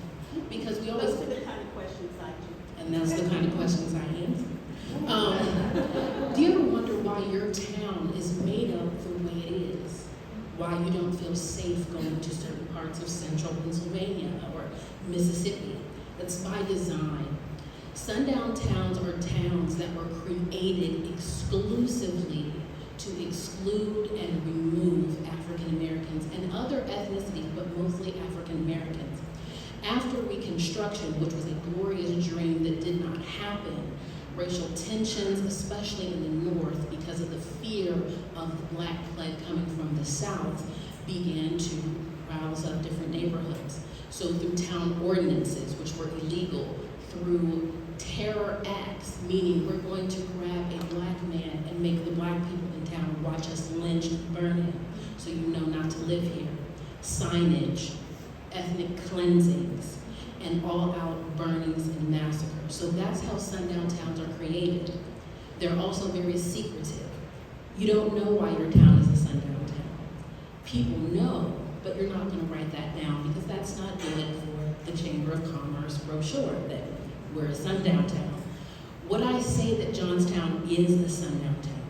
because we always, Those are the kind of questions I do. and that's the kind of questions I answer. Do you ever wonder why your town is made up the way it is? Why you don't feel safe going to certain parts of central Pennsylvania or Mississippi? That's by design. Sundown towns are towns that were created exclusively to exclude and remove African Americans and other ethnicities, but mostly African Americans. After Reconstruction, which was a glorious dream that did not happen, racial tensions, especially in the North, because of the fear of the Black Plague coming from the South, began to rouse up different neighborhoods. So through town ordinances, which were illegal, through terror acts, meaning we're going to grab a Black man and make the Black people in town watch us lynch and burn him, so you know not to live here. Signage, ethnic cleansings, and all-out burnings and massacres. So that's how sundown towns are created. They're also very secretive. You don't know why your town is a sundown town. People know, but you're not going to write that down because that's not good for the Chamber of Commerce brochure that we're a sundown town. Would I say that Johnstown is a sundown town?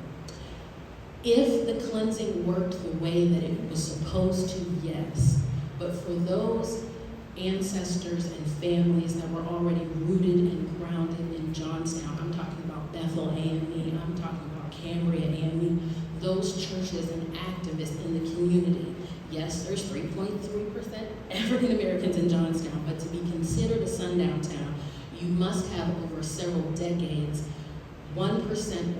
If the cleansing worked the way that it was supposed to, yes. But for those ancestors and families that were already rooted and grounded in Johnstown, I'm talking about Bethel AME, I'm talking about Cambria AME, those churches and activists in the community. Yes, there's 3.3% African Americans in Johnstown, but to be considered a sundown town, you must have over several decades 1%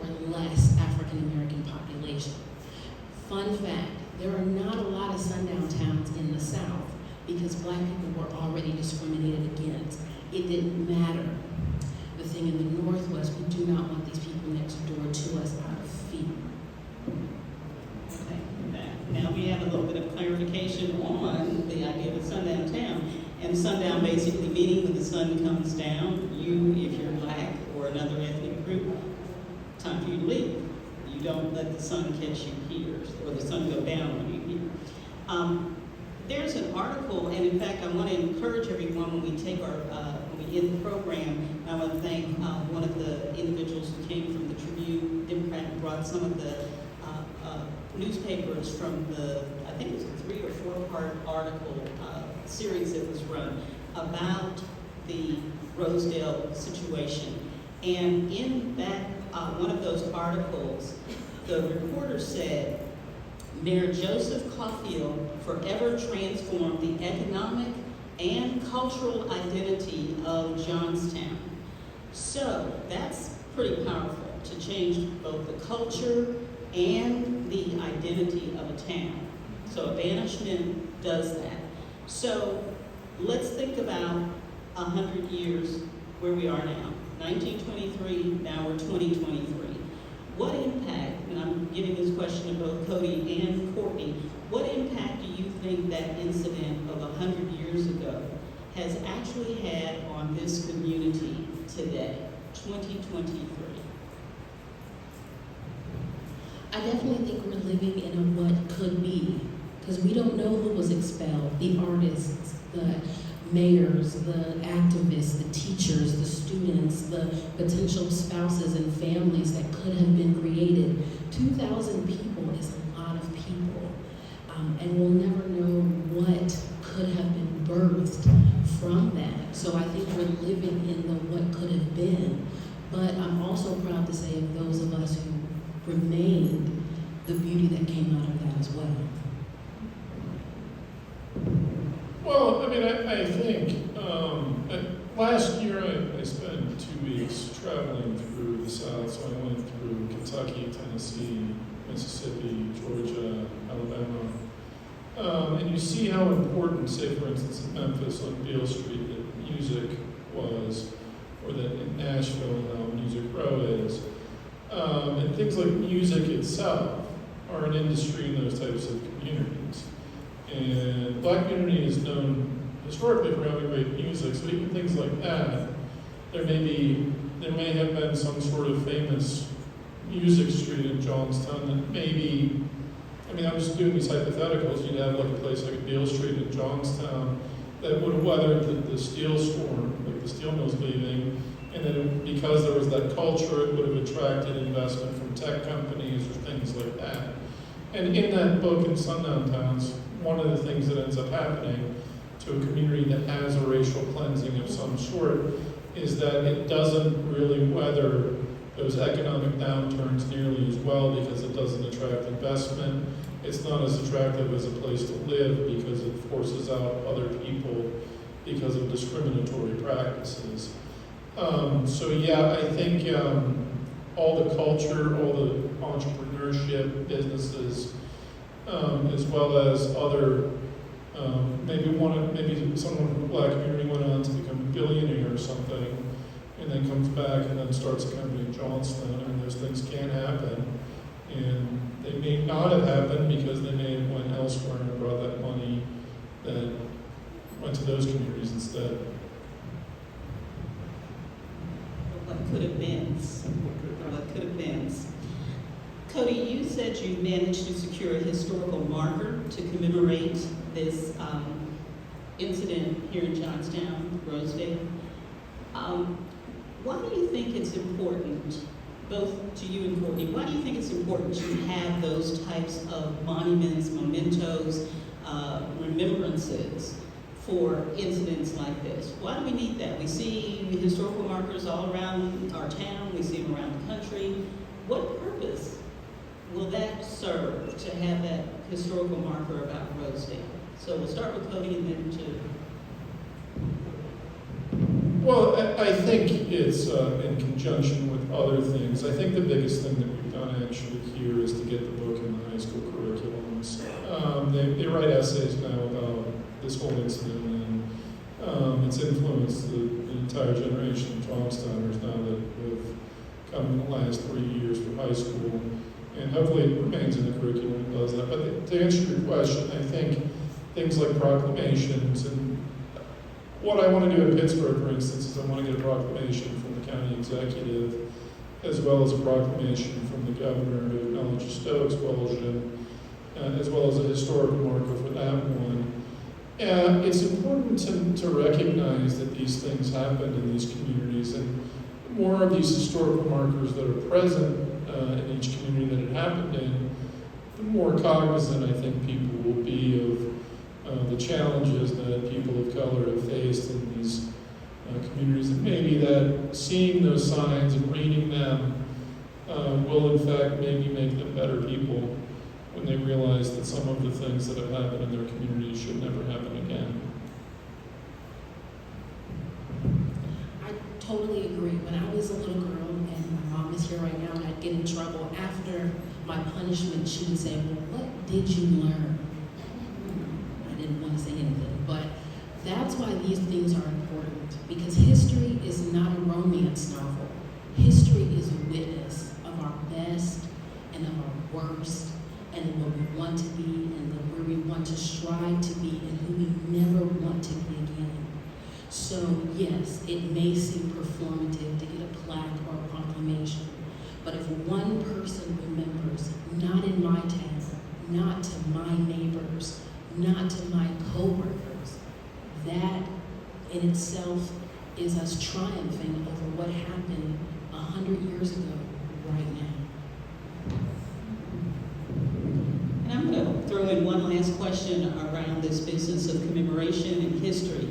or less African American population. Fun fact, there are not a lot of sundown towns in the South because Black people were already discriminated against. It didn't matter. The thing in the North was we do not want these people next door to us out of fear. Okay, now we have a little bit of clarification on the idea of a sundown town. And sundown basically meaning when the sun comes down, you, if you're Black or another ethnic group, time for you to leave. You don't let the sun catch you here, or the sun go down when you're here. There's an article, and in fact, I want to encourage everyone when we take our, when we end the program, I want to thank one of the individuals who came from the Tribune Democrat and brought some of the newspapers from the, I think it was a 3 or 4 part article series that was run about the Rosedale situation. And in that, one of those articles, the reporter said, Mayor Joseph Caulfield forever transformed the economic and cultural identity of Johnstown. So that's pretty powerful to change both the culture and the identity of a town. So a banishment does that. So let's think about 100 years where we are now. 1923, now we're 2023. What impact, and I'm giving this question to both Cody and Courtney, what impact do you think that incident of 100 years ago has actually had on this community today, 2023? I definitely think we're living in a what could be, because we don't know who was expelled, the artists, the mayors, the activists, the teachers, the students, the potential spouses and families that could have been created. 2,000 people is a lot of people, and we'll never know what could have been birthed from that. So I think we're living in the what could have been, but I'm also proud to say of those of us who remained, the beauty that came out of that as well. Well, I mean, I think last year I spent 2 weeks traveling through the South. So I went through Kentucky, Tennessee, Mississippi, Georgia, Alabama. And you see how important, say for instance in Memphis on Beale Street, that music was, or that in Nashville now Music Row is. And things like music itself are an industry in those types of communities. And Black community is known historically for having great music, so even things like that, there may have been some sort of famous music street in Johnstown that maybe, I mean, I'm just doing these hypotheticals, you'd have like a place like Beale Street in Johnstown that would have weathered the steel storm, like the steel mills leaving, and then because there was that culture, it would have attracted investment from tech companies or things like that. And in that book, in Sundown Towns, one of the things that ends up happening to a community that has a racial cleansing of some sort is that it doesn't really weather those economic downturns nearly as well because it doesn't attract investment. It's not as attractive as a place to live because it forces out other people because of discriminatory practices. So yeah, I think all the culture, all the entrepreneurship, businesses, as well as other, maybe someone from the black community went on to become a billionaire or something, and then comes back and then starts a company in Johnstown, and those things can happen. And they may not have happened because they may have went elsewhere and brought that money that went to those communities instead. What could have been? What could have been? Cody, you said you managed to secure a historical marker to commemorate this incident here in Johnstown, Rosedale. Why do you think it's important, both to you and Courtney, why do you think it's important to have those types of monuments, mementos, remembrances for incidents like this? Why do we need that? We see historical markers all around our town, we see them around the country. What purpose will that serve to have that historical marker about Rosedale? So we'll start with Cody and then to... Well, I think it's in conjunction with other things. I think the biggest thing that we've done actually here is to get the book in the high school curriculums. They write essays now about this whole incident, and it's influenced the entire generation of Johnstowners now that have come in the last 3 years for high school. And hopefully it remains in the curriculum and does that. But to answer your question, I think things like proclamations, and what I want to do in Pittsburgh, for instance, is I want to get a proclamation from the county executive, as well as a proclamation from the governor to acknowledge Stowe expulsion, as well as a historical marker for that one. It's important to recognize that these things happened in these communities, and the more of these historical markers that are present in each community that it happened in, the more cognizant I think people will be of the challenges that people of color have faced in these communities, and maybe that seeing those signs and reading them will in fact maybe make them better people when they realize that some of the things that have happened in their community should never happen again. I totally agree. When I was a little girl, and my mom is here right now, and I'd get in trouble after my punishment, she would say, well, what did you learn? I didn't want to say anything, but that's why these things are important, because history is not a romance novel. History is a witness of our best and of our worst, and what we want to be, and where we want to strive to be, and who we never want to be again. So yes, it may seem performative to get a plaque or a proclamation, but if one person remembers, not in my town, not to my neighbors, not to my co-workers, that in itself is us triumphing over what happened 100 years ago right now. And I'm going to throw in one last question around this business of commemoration and history.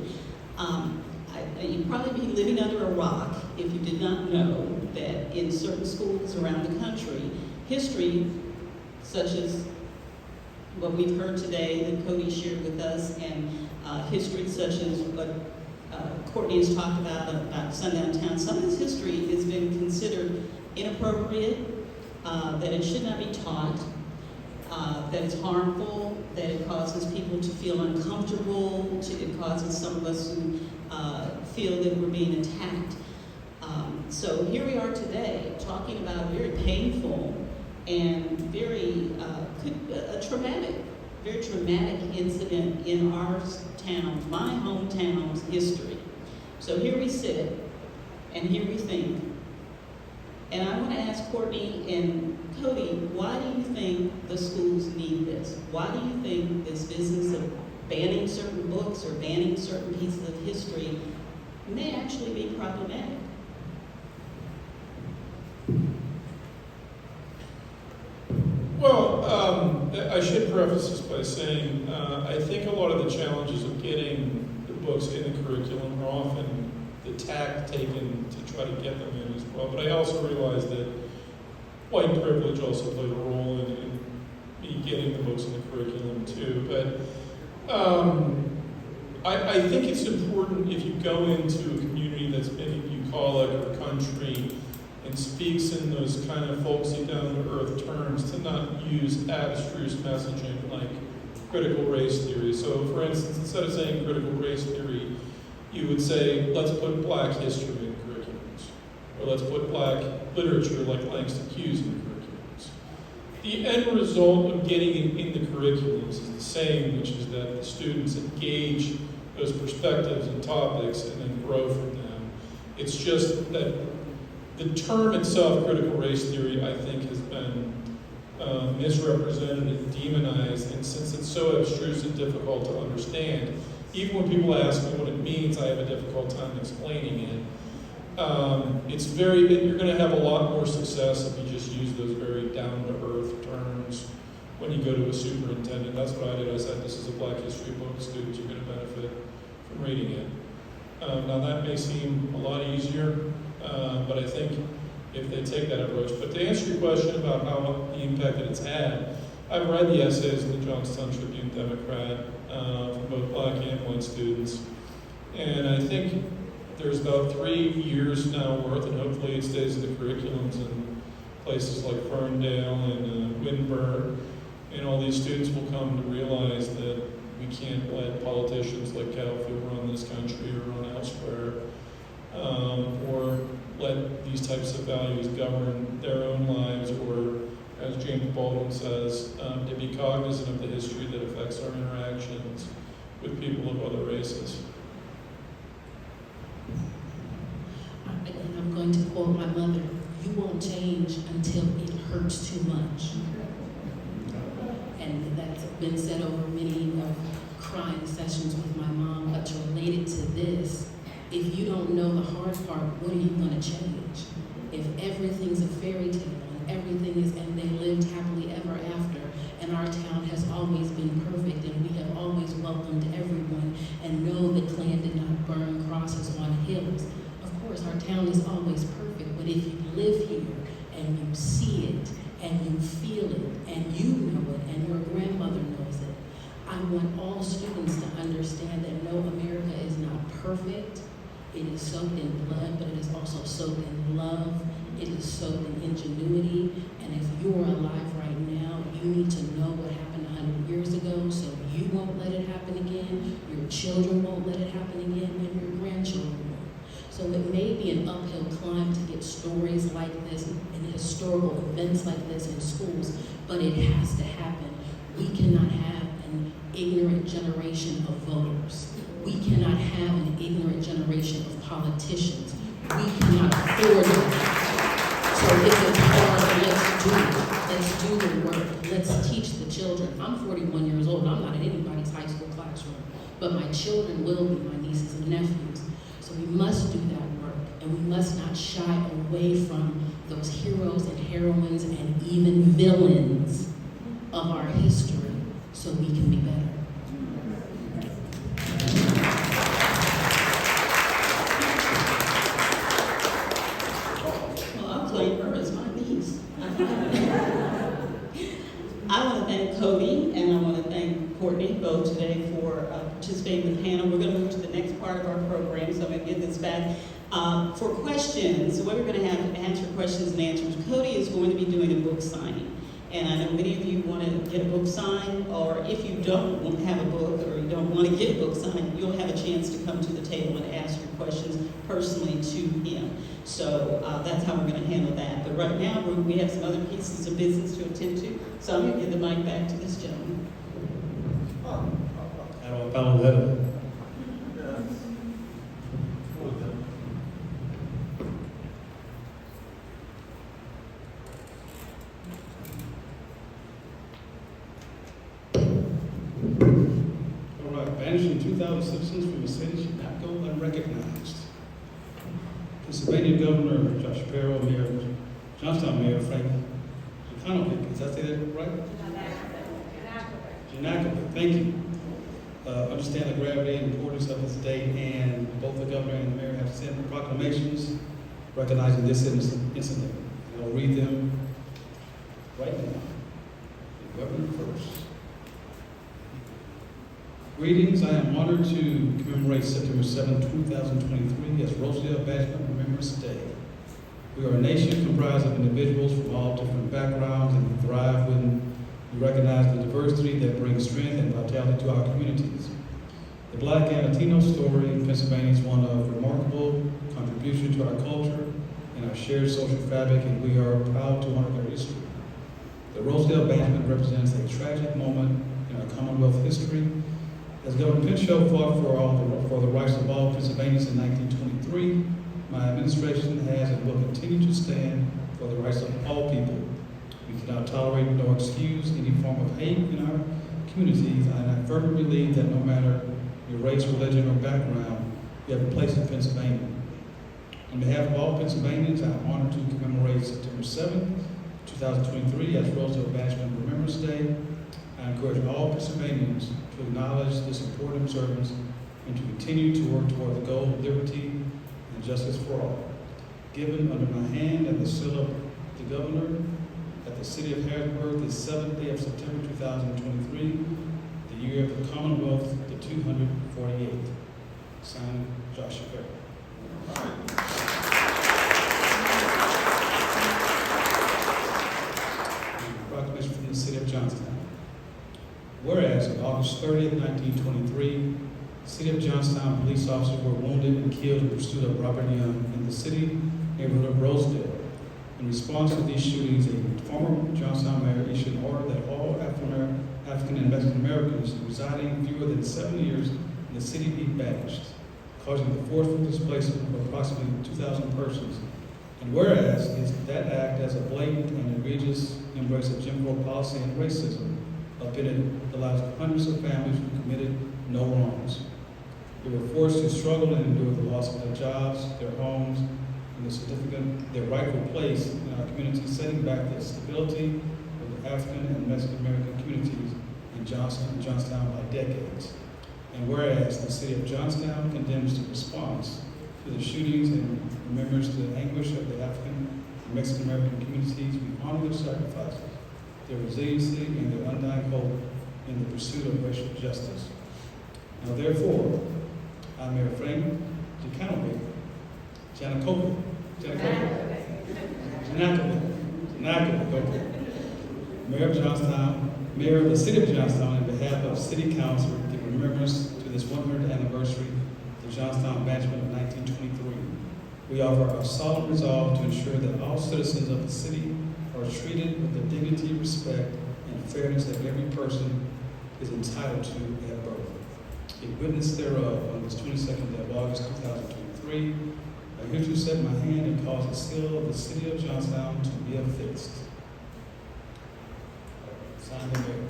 You'd probably be living under a rock if you did not know that in certain schools around the country, history, such as what we've heard today that Cody shared with us, and history such as what Courtney has talked about Sundown Town, some of this history has been considered inappropriate, that it should not be taught, that it's harmful, that it causes people to feel uncomfortable, it causes some of us who feel that we're being attacked. So here we are today talking about a very painful and very very traumatic incident in our town, my hometown's history. So here we sit, and here we think. And I want to ask Courtney and Cody, why do you think the schools need this? Why do you think this business of banning certain books or banning certain pieces of history may actually be problematic? Well, I should preface this by saying I think a lot of the challenges of getting the books in the curriculum are often the tack taken to try to get them in as well. But I also realize that white privilege also played a role in me getting the books in the curriculum too. But I think it's important if you go into a community that's maybe bucolic or country and speaks in those kind of folksy, down-to-earth terms, to not use abstruse messaging like critical race theory. So, for instance, instead of saying critical race theory, you would say, let's put black history in curriculums, or let's put black literature like Langston Hughes in curriculums. The end result of getting it in the curriculums is the same, which is that the students engage those perspectives and topics and then grow from them. It's just that the term itself, critical race theory, I think has been misrepresented and demonized, and since it's so abstruse and difficult to understand, even when people ask me what it means, I have a difficult time explaining it. You're going to have a lot more success if you just use those very down-to-earth terms when you go to a superintendent. That's what I did. I said, this is a Black history book. Students are going to benefit from reading it. Now that may seem a lot easier, but I think if they take that approach. But to answer your question about how the impact that it's had, I've read the essays in the Johnstown Tribune Democrat from both Black and white students, and I think there's about 3 years now worth, and hopefully it stays in the curriculums in places like Ferndale and Wittenberg, and all these students will come to realize that we can't let politicians like Calfield run this country or run elsewhere, or let these types of values govern their own lives, or, as James Baldwin says, to be cognizant of the history that affects our interactions with people of other races. And I'm going to quote my mother, you won't change until it hurts too much. And that's been said over many of crying sessions with my mom, but related to this, if you don't know the hard part, what are you going to change? If everything's a fairy tale and everything is, and they lived happily ever after, and our town has always been perfect, and we have always welcomed everyone, and no, the Klan did not burn crosses on hills. Of course, our town is always perfect, but if you live here and you see it, and you feel it, and you know it, and your grandmother knows it, I want all students to understand that no, America is not perfect. It is soaked in blood, but it is also soaked in love. It is soaked in ingenuity. And if you're alive right now, you need to know what happened 100 years ago, so you won't let it happen again, your children won't let it happen again, and your grandchildren won't. So it may be an uphill climb to get stories like this and historical events like this in schools, but it has to happen. We cannot have an ignorant generation of voters. We cannot have an ignorant generation of politicians. We cannot afford it. So if it's hard, let's do it. Let's do the work. Let's teach the children. I'm 41 years old. I'm not in anybody's high school classroom, but my children will be, my nieces and nephews. So we must do that work, and we must not shy away from those heroes and heroines and even villains of our history so we can be better. Well, I'll claim her as my niece. I want to thank Cody and I want to thank Courtney both today for participating in the panel. We're going to move to the next part of our program, so I'm going to give this back. For questions, what we're going to have to answer questions and answers. Cody is going to be doing a book signing. And I know many of you want to get a book signed, or if you don't want to have a book or you don't want to get a book signed, you'll have a chance to come to the table and ask your questions personally to him. So that's how we're going to handle that. But right now, we have some other pieces of business to attend to, so I'm going to give the mic back to this gentleman. Banished in 2,000 citizens from the city should not go unrecognized. Pennsylvania Governor Josh Shapiro, Mayor Johnstown Mayor Frank Janovic, does that say that right? Janovic, thank you. Understand the gravity and importance of this day, and both the governor and the mayor have sent proclamations recognizing this incident. And I'll read them right now. The governor first. Greetings, I am honored to commemorate September 7, 2023 as Rosedale Banishment Remembrance Day. We are a nation comprised of individuals from all different backgrounds, and we thrive when we recognize the diversity that brings strength and vitality to our communities. The Black and Latino story in Pennsylvania is one of remarkable contribution to our culture and our shared social fabric, and we are proud to honor their history. The Rosedale Banishment represents a tragic moment in our Commonwealth history. As Governor Pinchot fought for the rights of all Pennsylvanians in 1923, my administration has and will continue to stand for the rights of all people. We cannot tolerate nor excuse any form of hate in our communities, and I firmly believe that no matter your race, religion, or background, you have a place in Pennsylvania. On behalf of all Pennsylvanians, I am honored to commemorate September 7th, 2023 as Rosedale Banishment Remembrance Day. I encourage all Pennsylvanians to acknowledge this important observance and to continue to work toward the goal of liberty and justice for all. Given under my hand and the seal of the Governor at the City of Harrisburg, the 7th day of September 2023, the year of the Commonwealth, the 248th. Signed, Joshua Perry. Proclamation from the City of Johnstown. Whereas on August 30th, 1923, the City of Johnstown police officers were wounded and killed in pursuit of Robert Young in the city neighborhood of Rosedale. In response to these shootings, a former Johnstown mayor issued an order that all African and Mexican Americans residing fewer than 7 years in the city be banished, causing the forceful displacement of approximately 2,000 persons. And whereas that act as a blatant and egregious embrace of Jim Crow policy and racism upended the lives of hundreds of families who committed no wrongs. They were forced to struggle and endure the loss of their jobs, their homes, and their rightful place in our community, setting back the stability of the African and Mexican American communities in Johnstown by decades. And whereas the City of Johnstown condemns the response to the shootings and remembers the anguish of the African and Mexican American communities, we honor their sacrifices, their resiliency, and their undying hope in the pursuit of racial justice. Now therefore, I, Mayor Frank Janakovic, Mayor of Johnstown, Mayor of the City of Johnstown, on behalf of City Council, give remembrance to this 100th anniversary of the Johnstown Banishment of 1923. We offer our solemn resolve to ensure that all citizens of the city are treated with the dignity, respect, and fairness that every person is entitled to at birth. A witness thereof on this 22nd day of August 2023, I hereby set my hand and cause the seal of the City of Johnstown to be affixed. Signed, the Mayor.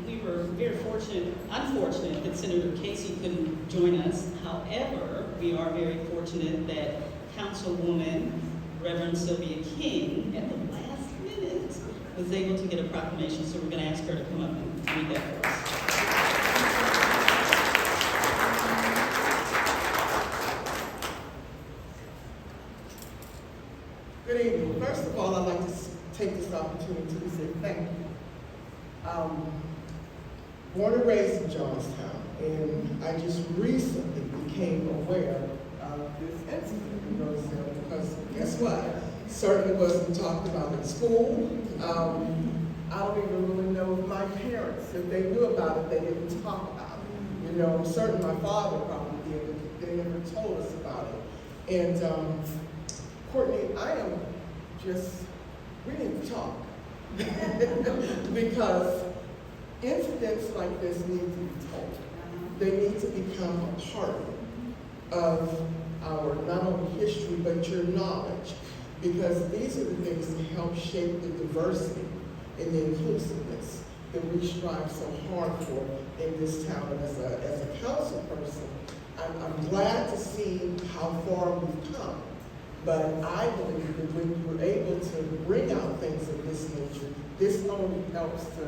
We were very unfortunate that Senator Casey couldn't join us. However, we are very fortunate that Councilwoman Reverend Sylvia King, at the last minute, was able to get a proclamation, so we're going to ask her to come up and read that for us. Good evening. First of all, I'd like to take this opportunity to say thank you. Born and raised in Johnstown, and I just recently became aware of this incident in Rosedale because guess what? Certainly wasn't talked about in school. I don't even really know if my parents, if they knew about it, they didn't talk about it. You know, certainly my father probably did, but they never told us about it. And Courtney, I am just, we need to talk. Because incidents like this need to be told. They need to become a part of our, not only history, but your knowledge. Because these are the things that help shape the diversity and the inclusiveness that we strive so hard for in this town. And as a council person, I'm glad to see how far we've come. But I believe that when you're able to bring out things of this nature, this only helps to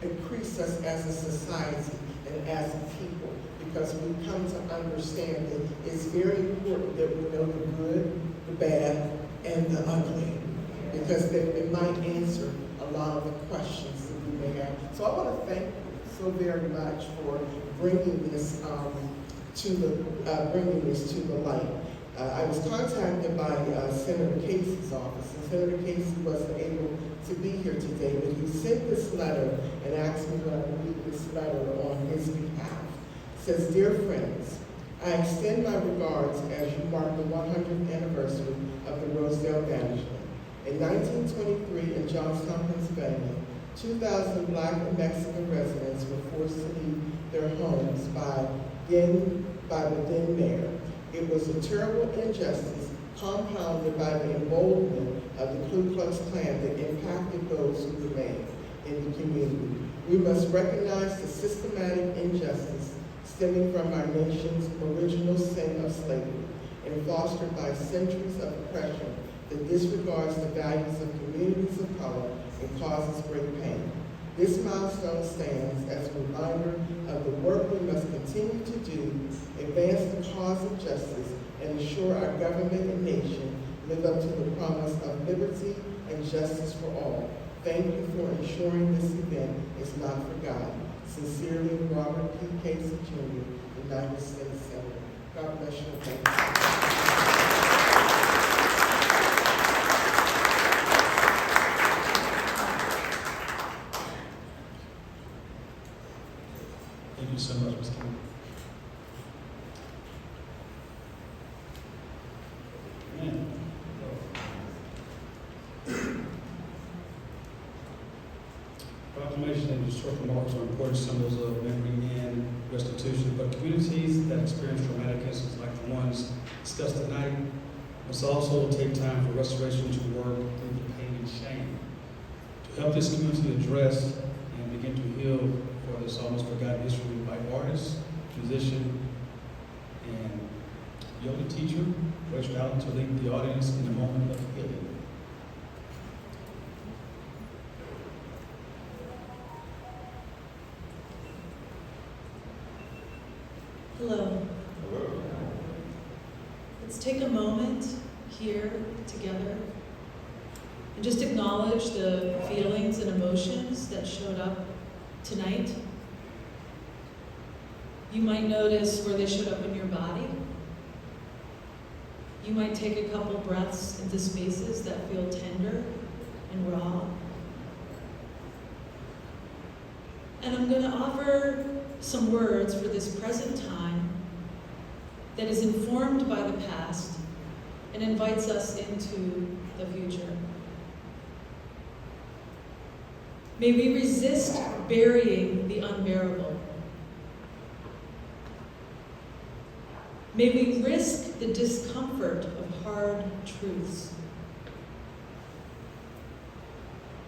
increase us as a society and as a people, because we come to understand that it's very important that we know the good, the bad, and the ugly. because it might answer a lot of the questions that we may have. So I want to thank you so very much for bringing this to the light. I was contacted by Senator Casey's office, and Senator Casey wasn't able to be here today, but he sent this letter and asked me to read this letter on his behalf. It says, "Dear friends, I extend my regards as you mark the 100th anniversary of the Rosedale banishment. In 1923 in Johnstown, Pennsylvania, 2,000 Black and Mexican residents were forced to leave their homes by the then mayor. It was a terrible injustice compounded by the emboldenment of the Ku Klux Klan that impacted those who remained in the community. We must recognize the systematic injustice stemming from our nation's original sin of slavery and fostered by centuries of oppression that disregards the values of communities of color and causes great pain. This milestone stands as a reminder of the work we must continue to do, advance the cause of justice, and ensure our government and nation live up to the promise of liberty and justice for all. Thank you for ensuring this event is not forgotten. Sincerely, Robert P. Casey, Jr., United States Senator." God bless you. Thank you. Thank you so much, Ms. King. Man. Proclamation and historical markers are important symbols of memory and restitution, but communities that experience traumatic incidents like the ones discussed tonight must also take time for restoration to work through the pain and shame. To help this community address and begin to heal for this almost forgotten history by artist, musician, and yoga teacher, Rachel Allen, to lead the audience in a moment of healing. Hello. Let's take a moment here together and just acknowledge the feelings and emotions that showed up tonight. You might notice where they showed up in your body. You might take a couple breaths into spaces that feel tender and raw. And I'm going to offer some words for this present time that is informed by the past and invites us into the future. May we resist burying the unbearable. May we risk the discomfort of hard truths.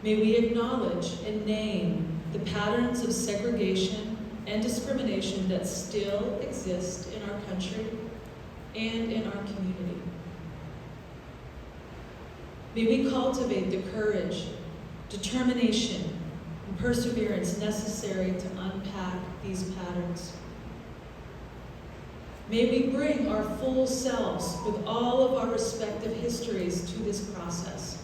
May we acknowledge and name the patterns of segregation and discrimination that still exist in our country and in our community. May we cultivate the courage, determination, and perseverance necessary to unpack these patterns. May we bring our full selves with all of our respective histories to this process.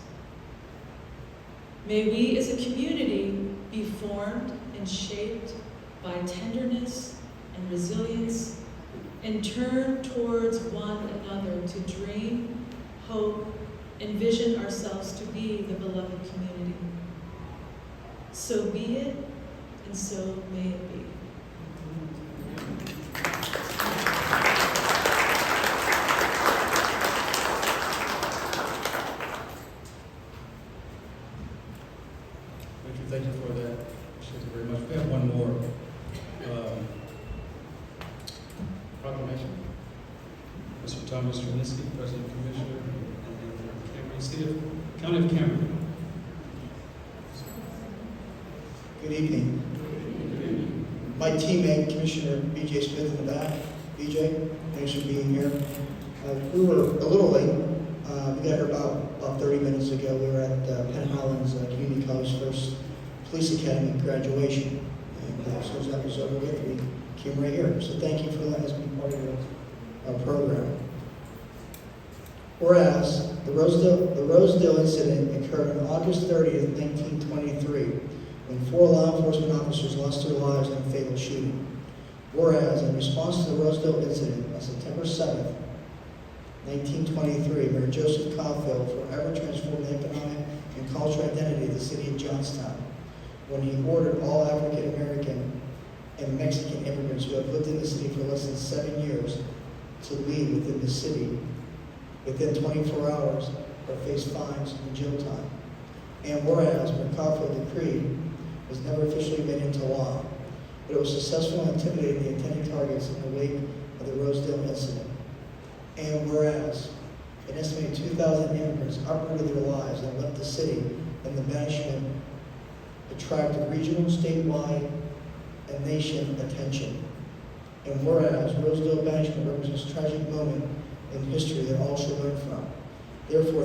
May we as a community be formed and shaped by tenderness and resilience and turn towards one another to dream, hope, and vision ourselves to be the beloved community. So be it, and so may it be. Thank you for that. Appreciate it very much. We have one more proclamation. Mr. Thomas Trulinsky, President Commissioner of Cameron City, County of Cameron. Good evening. My teammate, Commissioner B.J. Smith in the back. B.J., thanks for being here. We were a little late. We got here about 30 minutes ago. We were at Penn Highlands Community College first Police Academy graduation. And as soon as that was over with, we came right here. So thank you for letting us be part of our program. Whereas the Rosedale incident occurred on August 30th, 1923, when 4 law enforcement officers lost their lives in a fatal shooting. Whereas in response to the Rosedale incident on September 7th, 1923, Mayor Joseph Caulfield forever transformed the economic and cultural identity of the city of Johnstown when he ordered all African American and Mexican immigrants who have lived in the city for less than 7 years to leave within the city within 24 hours or face fines and jail time. And whereas Mayor Caulfield decree was never officially made into law, but it was successful in intimidating the intended targets in the wake of the Rosedale incident. And whereas an estimated 2,000 immigrants uprooted their lives and left the city, and the banishment attracted regional, statewide, and nation attention. And whereas Rosedale banishment represents a tragic moment in history that all should learn from. Therefore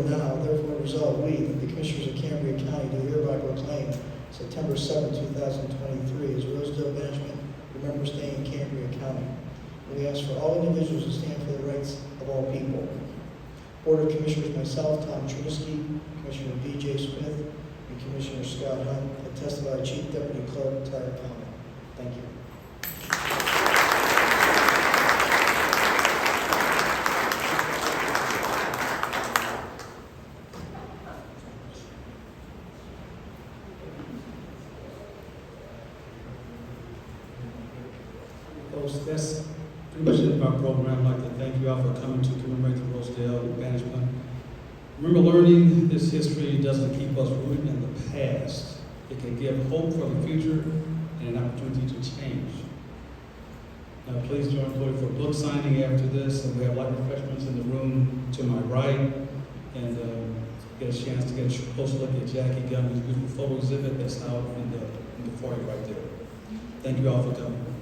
resolve we, the Commissioners of Cambria County, do hereby proclaim September 7, 2023 as Rosedale Banishment Remembrance Day in Cambria County. And we ask for all individuals to stand for the rights of all people. Board of Commissioners, myself, Tom Trunisky, Commissioner B.J. Smith, and Commissioner Scott Hunt, and testify Chief Deputy Clerk Tyler County. Thank you. That's pretty much it of our program. I'd like to thank you all for coming to commemorate the Rosedale banishment. Remember, learning this history doesn't keep us rooted in the past. It can give hope for the future and an opportunity to change. Now, please join Chloe for book signing after this, and we have light refreshments in the room to my right, and get a chance to get a closer look at Jackie Gunn's beautiful photo exhibit that's out in the foyer right there. Thank you all for coming.